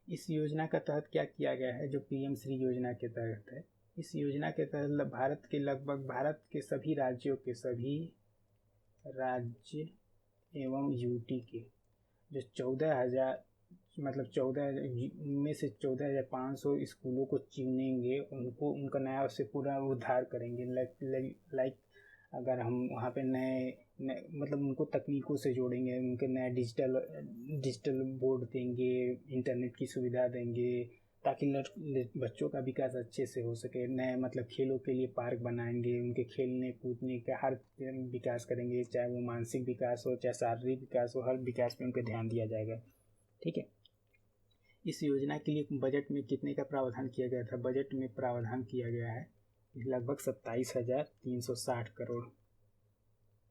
इस योजना का तहत क्या किया गया है? जो पीएम श्री योजना के तहत है, इस योजना के तहत भारत के सभी राज्यों के सभी राज्य एवं यूटी के जो 14,000 में से 14,500 स्कूलों को चुनेंगे, उनका नया से पूरा उद्धार करेंगे। लाइक अगर हम वहाँ पे नए उनको तकनीकों से जोड़ेंगे, उनके नए डिजिटल बोर्ड देंगे, इंटरनेट की सुविधा देंगे, ताकि बच्चों का विकास अच्छे से हो सके। नए खेलों के लिए पार्क बनाएंगे, उनके खेलने कूदने का हर विकास करेंगे, चाहे वो मानसिक विकास हो चाहे शारीरिक विकास हो, हर विकास पे उनका ध्यान दिया जाएगा। ठीक है, इस योजना के लिए बजट में कितने का प्रावधान किया गया था? बजट में प्रावधान किया गया है लगभग 27,360 करोड़।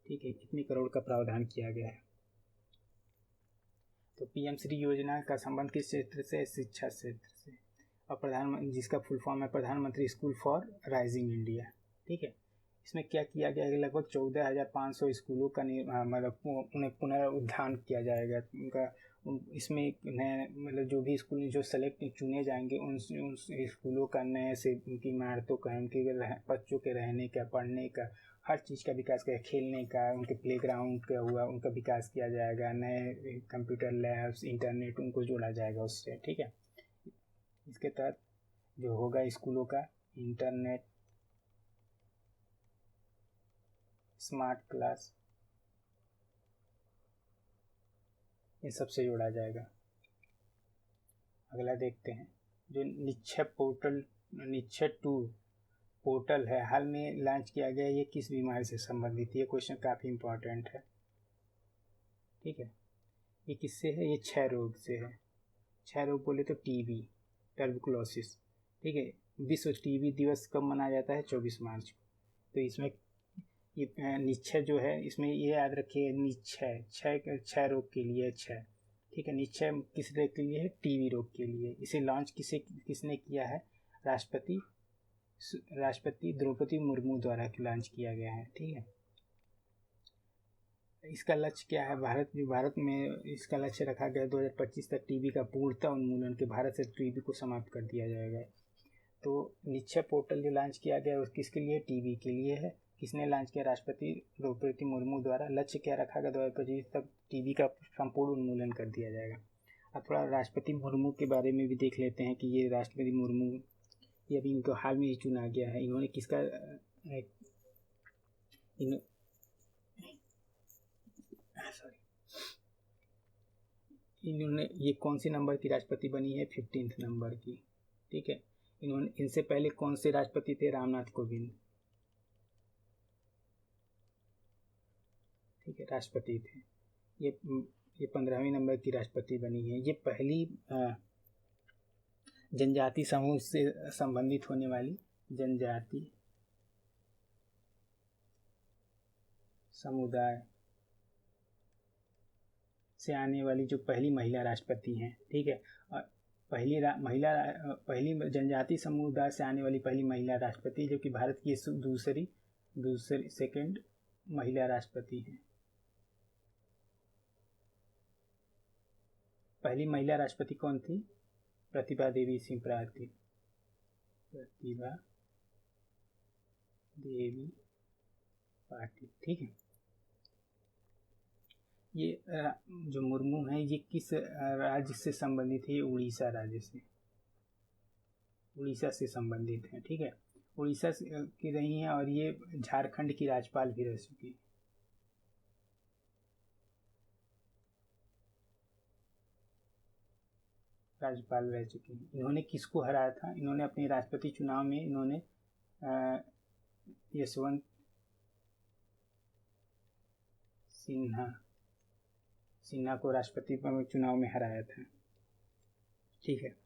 ठीक है, कितने करोड़ का प्रावधान किया गया है? तो पीएम श्री योजना का संबंध किस क्षेत्र से? शिक्षा क्षेत्र से। और जिसका फुल फॉर्म है प्रधानमंत्री स्कूल फॉर राइजिंग इंडिया। ठीक है, इसमें क्या किया गया है? लगभग 14,500 स्कूलों का उन्हें पुनरुद्धार किया जाएगा। इसमें नए जो भी स्कूल जो सेलेक्ट चुने जाएंगे, उन स्कूलों का नए से उनकी इमारतों का, उनके बच्चों के रहने का, पढ़ने का, हर चीज़ का विकास किया, खेलने का, उनके प्लेग्राउंड का हुआ, उनका विकास किया जाएगा। नए कंप्यूटर लैब्स, इंटरनेट, उनको जोड़ा जाएगा उससे। ठीक है, इसके तहत जो होगा स्कूलों का इंटरनेट, स्मार्ट क्लास, ये सबसे जोड़ा जाएगा। अगला देखते हैं, जो निक्षय 2 पोर्टल है, हाल में लॉन्च किया गया, ये किस बीमारी से संबंधित? ये क्वेश्चन काफ़ी इम्पोर्टेंट है। ठीक है, ये किससे है? ये क्षय रोग से है। क्षय रोग बोले तो टीबी, टर्बुकुलोसिस। ठीक है, विश्व टीबी दिवस कब मनाया जाता है? 24 मार्च को। तो इसमें ये निक्षय जो है, इसमें ये याद रखिए, क्षय रोग के लिए क्षय। ठीक है, निक्षय किस रोग के लिए है? टीबी रोग के लिए। इसे लॉन्च किसने किया है? राष्ट्रपति द्रौपदी मुर्मू द्वारा लॉन्च किया गया है। ठीक है, इसका लक्ष्य क्या है? भारत में इसका लक्ष्य रखा गया 2025 तक टीबी का पूर्णतः उन्मूलन, के भारत से टीबी को समाप्त कर दिया जाएगा। तो निक्षय पोर्टल जो लॉन्च किया गया उसके लिए? टीबी के लिए है। किसने लॉन्च किया? राष्ट्रपति द्रौपदी मुर्मू द्वारा। लक्ष्य क्या रखा गया? 2025 तक टीबी का संपूर्ण उन्मूलन कर दिया जाएगा। अब थोड़ा राष्ट्रपति मुर्मू के बारे में भी देख लेते हैं कि ये राष्ट्रपति मुर्मू, ये अभी इनको हाल में ही चुना गया है। इन्होंने इन्होंने ये कौन सी नंबर की राष्ट्रपति बनी है? 15 नंबर की। ठीक है, इनसे पहले कौन से राष्ट्रपति थे? रामनाथ कोविंद। ठीक है, राष्ट्रपति थे। ये 15वीं नंबर की राष्ट्रपति बनी है। ये पहली जनजाति समूह से संबंधित होने वाली जनजाति समुदाय से आने वाली जो पहली महिला राष्ट्रपति हैं, ठीक है, और पहली जनजाति समुदाय से आने वाली पहली महिला राष्ट्रपति, जो कि भारत की दूसरी सेकंड महिला राष्ट्रपति हैं। पहली महिला राष्ट्रपति कौन थी? प्रतिभा देवी सिंह पाटिल। प्रतिभा देवी पाटिल, ठीक है। ये जो मुर्मू है ये किस राज्य से संबंधित है? उड़ीसा राज्य से, उड़ीसा से संबंधित है, ठीक है। उड़ीसा की रही हैं और ये झारखंड की राज्यपाल भी रह चुकी है। राज्यपाल रह चुकी हैं। इन्होंने किसको हराया था? इन्होंने अपने राष्ट्रपति चुनाव में इन्होंने यशवंत सिन्हा को राष्ट्रपति चुनाव में हराया था, ठीक है।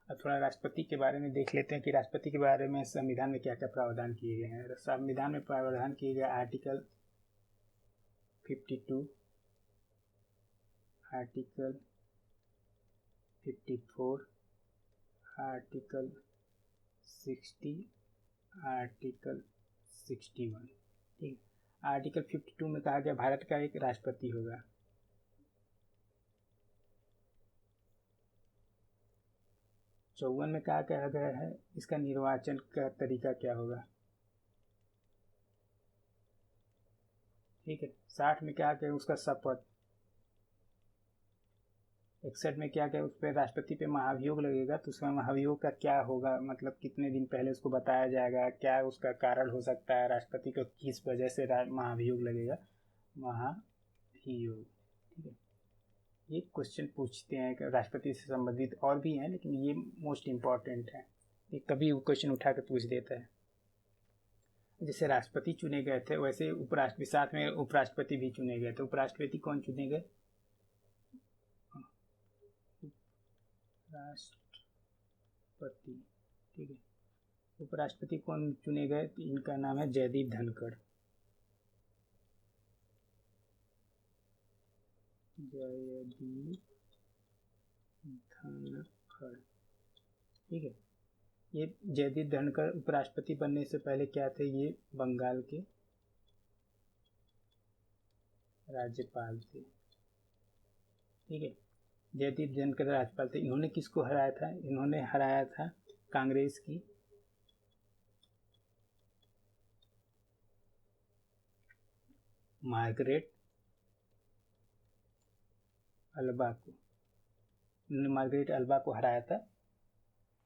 अब थोड़ा राष्ट्रपति के बारे में देख लेते हैं कि राष्ट्रपति के बारे में संविधान में क्या क्या प्रावधान किए गए हैं। संविधान में प्रावधान किए गए आर्टिकल 52, आर्टिकल 54, आर्टिकल 60, आर्टिकल 61, ठीक। आर्टिकल 52 में कहा गया भारत का एक राष्ट्रपति होगा। चौवन में कहा गया है इसका निर्वाचन का तरीका क्या होगा, ठीक है। 60 में क्या क्या उसका शपथ। 61 में क्या क्या उस पर राष्ट्रपति पे महाभियोग लगेगा, तो उसमें महाभियोग का क्या होगा, मतलब कितने दिन पहले उसको बताया जाएगा, क्या उसका कारण हो सकता है, राष्ट्रपति को किस वजह से महाभियोग लगेगा, महाभियोग, ठीक है। ये क्वेश्चन पूछते हैं राष्ट्रपति से संबंधित, और भी हैं लेकिन ये मोस्ट इम्पॉर्टेंट है, ये कभी क्वेश्चन उठा के पूछ देता है। जैसे राष्ट्रपति चुने गए थे वैसे उपराष्ट्रपति, साथ में उपराष्ट्रपति भी चुने गए थे। उपराष्ट्रपति कौन चुने गए? राष्ट्रपति, ठीक है। उपराष्ट्रपति कौन चुने गए? इनका नाम है जयदीप धनखड़। जयदीप धनखड़, ठीक है। ये जयदीप धनखड़ उपराष्ट्रपति बनने से पहले क्या थे? ये बंगाल के राज्यपाल थे, ठीक है। जयदीप धनखड़ राज्यपाल थे। इन्होंने किसको हराया था? इन्होंने हराया था कांग्रेस की मार्गरेट अल्बा को। इन्होंने मार्गरेट अल्बा को हराया था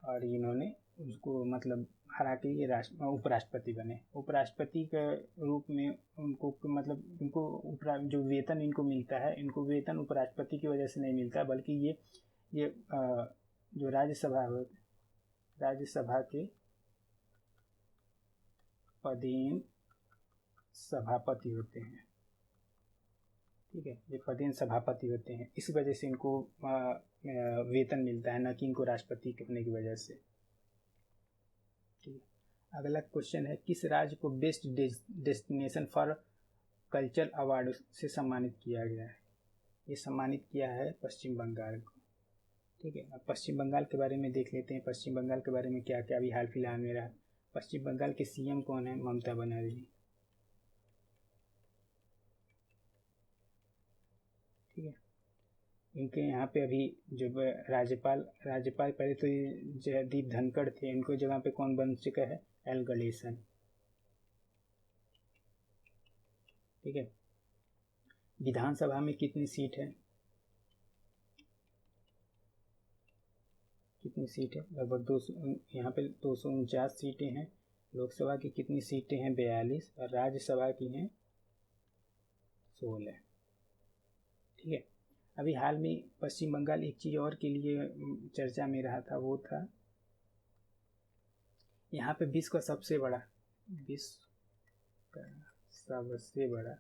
और इन्होंने उसको मतलब हरा के ये उपराष्ट्रपति बने। उपराष्ट्रपति के रूप में उनको मतलब इनको जो वेतन इनको मिलता है, इनको वेतन उपराष्ट्रपति की वजह से नहीं मिलता, बल्कि ये जो राज्यसभा के पदेन सभापति होते हैं, ठीक है। ये पदेन सभापति होते हैं, इस वजह से इनको वेतन मिलता है, न कि इनको राष्ट्रपति होने की वजह से, ठीक है। अगला क्वेश्चन है किस राज्य को best destination for culture award से सम्मानित किया गया है? ये सम्मानित किया है पश्चिम बंगाल को, ठीक है। अब पश्चिम बंगाल के बारे में देख लेते हैं। पश्चिम बंगाल के बारे में क्या क्या अभी हाल फिलहाल में रहा। पश्चिम बंगाल के सीएम कौन है? ममता बनर्जी, ठीक है। इनके यहाँ पे अभी जो राज्यपाल पहले तो जयदीप धनखड़ थे, इनको जगह पे कौन बन चुका है? एल गणेशन, ठीक है। विधानसभा में कितनी सीट है? कितनी सीट है? लगभग 200, यहाँ पे 249 सीटें हैं। लोकसभा की कितनी सीटें हैं? 42, और राज्यसभा की हैं 16, ठीक है। अभी हाल में पश्चिम बंगाल एक चीज़ और के लिए चर्चा में रहा था, वो था यहाँ पे विश्व का सबसे बड़ा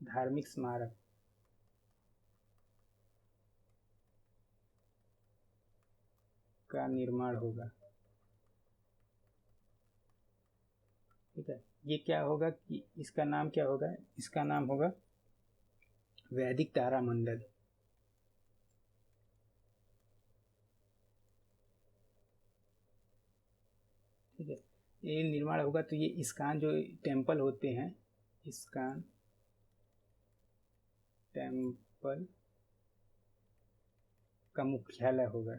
धार्मिक स्मारक का निर्माण होगा, ठीक है। ये क्या होगा कि इसका नाम क्या होगा, इसका नाम होगा वैदिक तारामंडल। ठीक है, ये निर्माण होगा तो ये इस्कान जो टेम्पल होते हैं, इस्कान टेम्पल का मुख्यालय होगा।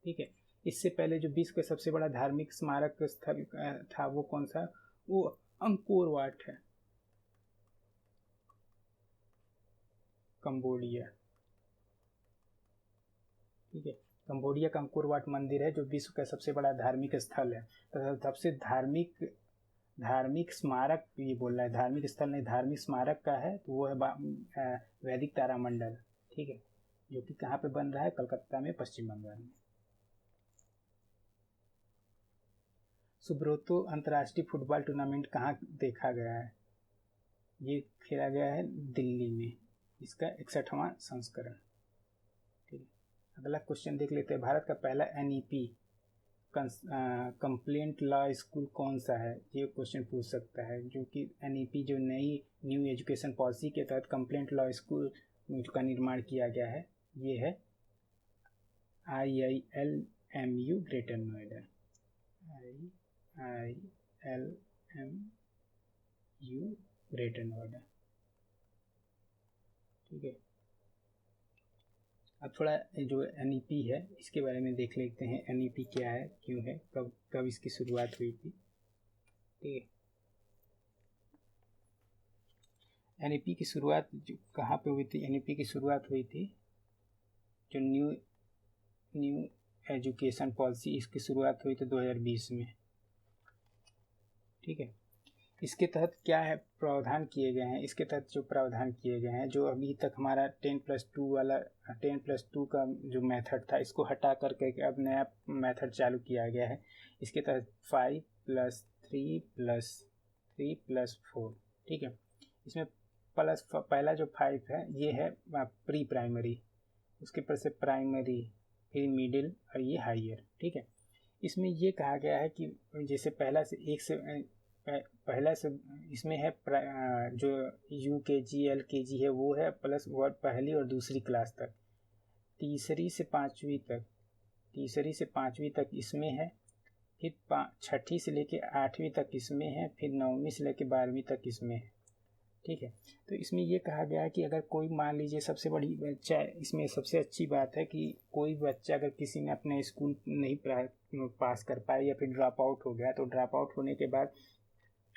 ठीक है, इससे पहले जो विश्व का सबसे बड़ा धार्मिक स्मारक स्थल था वो कौन सा, वो अंकोर वाट है, कंबोडिया। ठीक है, कंबोडिया का अंकोर वाट मंदिर है जो विश्व का सबसे बड़ा धार्मिक स्थल है। तो सबसे धार्मिक स्मारक, ये बोल रहा है धार्मिक स्थल नहीं, धार्मिक स्मारक का है, तो वो है वैदिक तारामंडल। ठीक है, जो कि कहाँ पे बन रहा है, कलकत्ता में, पश्चिम बंगाल में। सुब्रोतो अंतर्राष्ट्रीय फुटबॉल टूर्नामेंट कहाँ देखा गया है, ये खेला गया है दिल्ली में, इसका 61वां संस्करण। ठीक है, अगला क्वेश्चन देख लेते हैं। भारत का पहला NEP कंप्लेंट लॉ स्कूल कौन सा है, ये क्वेश्चन पूछ सकता है। जो कि NEP जो न्यू एजुकेशन पॉलिसी के तहत कंप्लेंट लॉ स्कूल का निर्माण किया गया है, ये है IILMU greater Noida, IILMU greater Noida. ठीक है, अब थोड़ा जो NEP है इसके बारे में देख लेते हैं। NEP क्या है, क्यों है, कब इसकी शुरुआत हुई थी। ठीक है, NEP की शुरुआत कहाँ पे हुई थी, NEP की शुरुआत हुई थी जो न्यू एजुकेशन पॉलिसी, इसकी शुरुआत हुई थी 2020 में। ठीक है, इसके तहत क्या है प्रावधान किए गए हैं, इसके तहत जो प्रावधान किए गए हैं, जो अभी तक हमारा 10+2 वाला 10+2 का जो मेथड था, इसको हटा करके अब नया मेथड चालू किया गया है। इसके तहत 5+3+3+4। ठीक है, इसमें प्लस पहला जो 5 है ये है प्री प्राइमरी, उसके पर से प्राइमरी, फिर मिडिल और ये हायर। ठीक है, इसमें ये कहा गया है कि जैसे पहला से इसमें है जो UKG LKG है वो है प्लस वर्ड पहली और दूसरी क्लास तक, तीसरी से पाँचवीं तक इसमें है, फिर छठी से लेके 8वीं तक इसमें है, फिर 9वीं से लेके 12वीं तक इसमें है। ठीक है, तो इसमें ये कहा गया है कि अगर कोई मान लीजिए सबसे बड़ी बच्चा, इसमें सबसे अच्छी बात है कि कोई बच्चा अगर किसी ने अपने स्कूल नहीं पास कर पाया या फिर ड्रॉप आउट हो गया, तो ड्रॉप आउट होने के बाद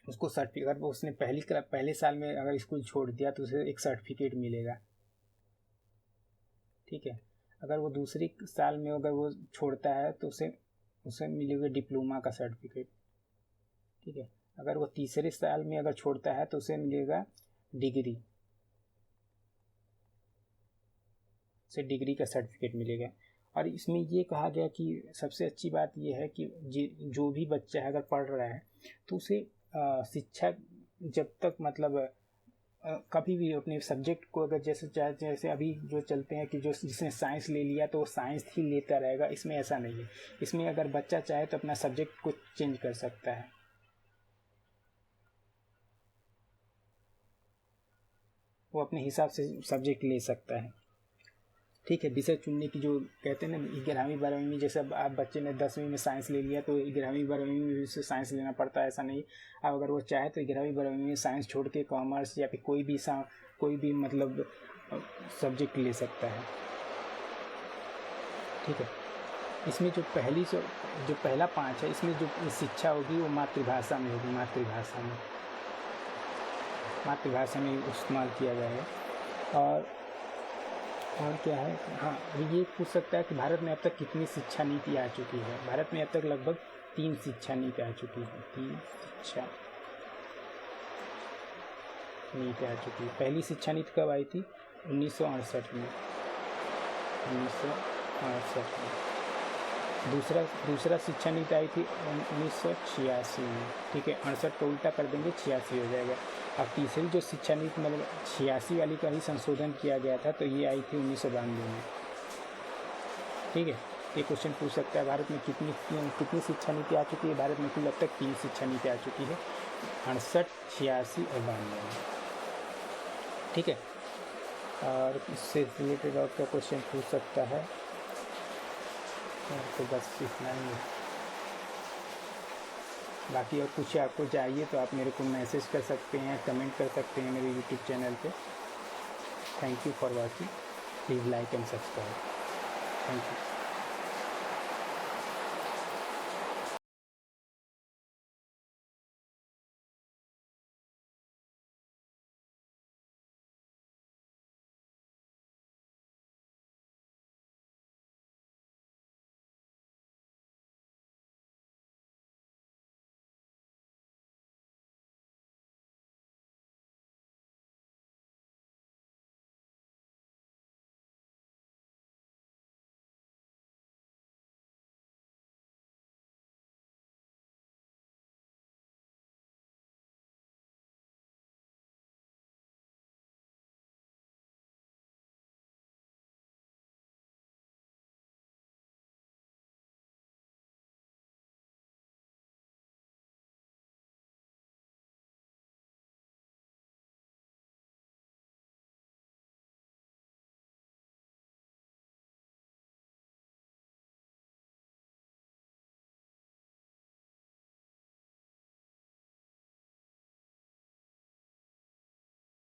उसको सर्टिफिकेट, अगर उसने पहले साल में अगर स्कूल छोड़ दिया तो उसे एक सर्टिफिकेट मिलेगा। ठीक है, अगर वो दूसरी साल में अगर वो छोड़ता है तो उसे मिलेगा डिप्लोमा का सर्टिफिकेट। ठीक है, अगर वो तीसरे साल में अगर छोड़ता है तो उसे मिलेगा डिग्री का सर्टिफिकेट मिलेगा। और इसमें ये कहा गया कि सबसे अच्छी बात ये है कि जो भी बच्चा है अगर पढ़ रहा है तो उसे शिक्षा जब तक मतलब कभी भी अपने सब्जेक्ट को अगर जैसे अभी जो चलते हैं कि जो जिसने साइंस ले लिया तो वो साइंस ही लेता रहेगा, इसमें ऐसा नहीं है। इसमें अगर बच्चा चाहे तो अपना सब्जेक्ट को चेंज कर सकता है, वो अपने हिसाब से सब्जेक्ट ले सकता है। ठीक है, विषय चुनने की जो कहते हैं ना 11वीं 12वीं में, जैसे आप बच्चे ने 10वीं में साइंस ले लिया तो 11वीं 12वीं में उसे साइंस लेना पड़ता है, ऐसा नहीं। अब अगर वो चाहे तो 11वीं 12वीं में साइंस छोड़ के कॉमर्स या फिर कोई भी मतलब सब्जेक्ट ले सकता है। ठीक है, इसमें जो पहला 5 है, इसमें जो शिक्षा होगी वो मातृभाषा में होगी, मातृभाषा में इस्तेमाल किया जाएगा। और क्या है, हाँ ये पूछ सकता है कि भारत में अब तक कितनी शिक्षा नीति आ चुकी है। भारत में अब तक लगभग 3 शिक्षा नीति आ चुकी है, 3 शिक्षा नीति आ चुकी है। पहली शिक्षा नीति कब आई थी, 1968 में, 1968 में। दूसरा शिक्षा नीति आई थी 1986 में। ठीक है, 68 को उल्टा कर देंगे 86 हो जाएगा। अब तीसरी जो शिक्षा नीति मतलब 86 वाली का ही संशोधन किया गया था, तो ये आई थी 1992 में। ठीक है, ये क्वेश्चन पूछ सकता है, भारत में कितनी शिक्षा नीति आ चुकी है? भारत में कुल अब तक 3 शिक्षा नीति आ चुकी है, 68, 86 और 92। ठीक है, और इससे रिलेटेड और क्या क्वेश्चन पूछ सकता है? तो बस इतना ही है। बाकी और कुछ आपको चाहिए तो आप मेरे को मैसेज कर सकते हैं, कमेंट कर सकते हैं मेरे यूट्यूब चैनल पे। Thank you for watching, please like and subscribe. Thank you.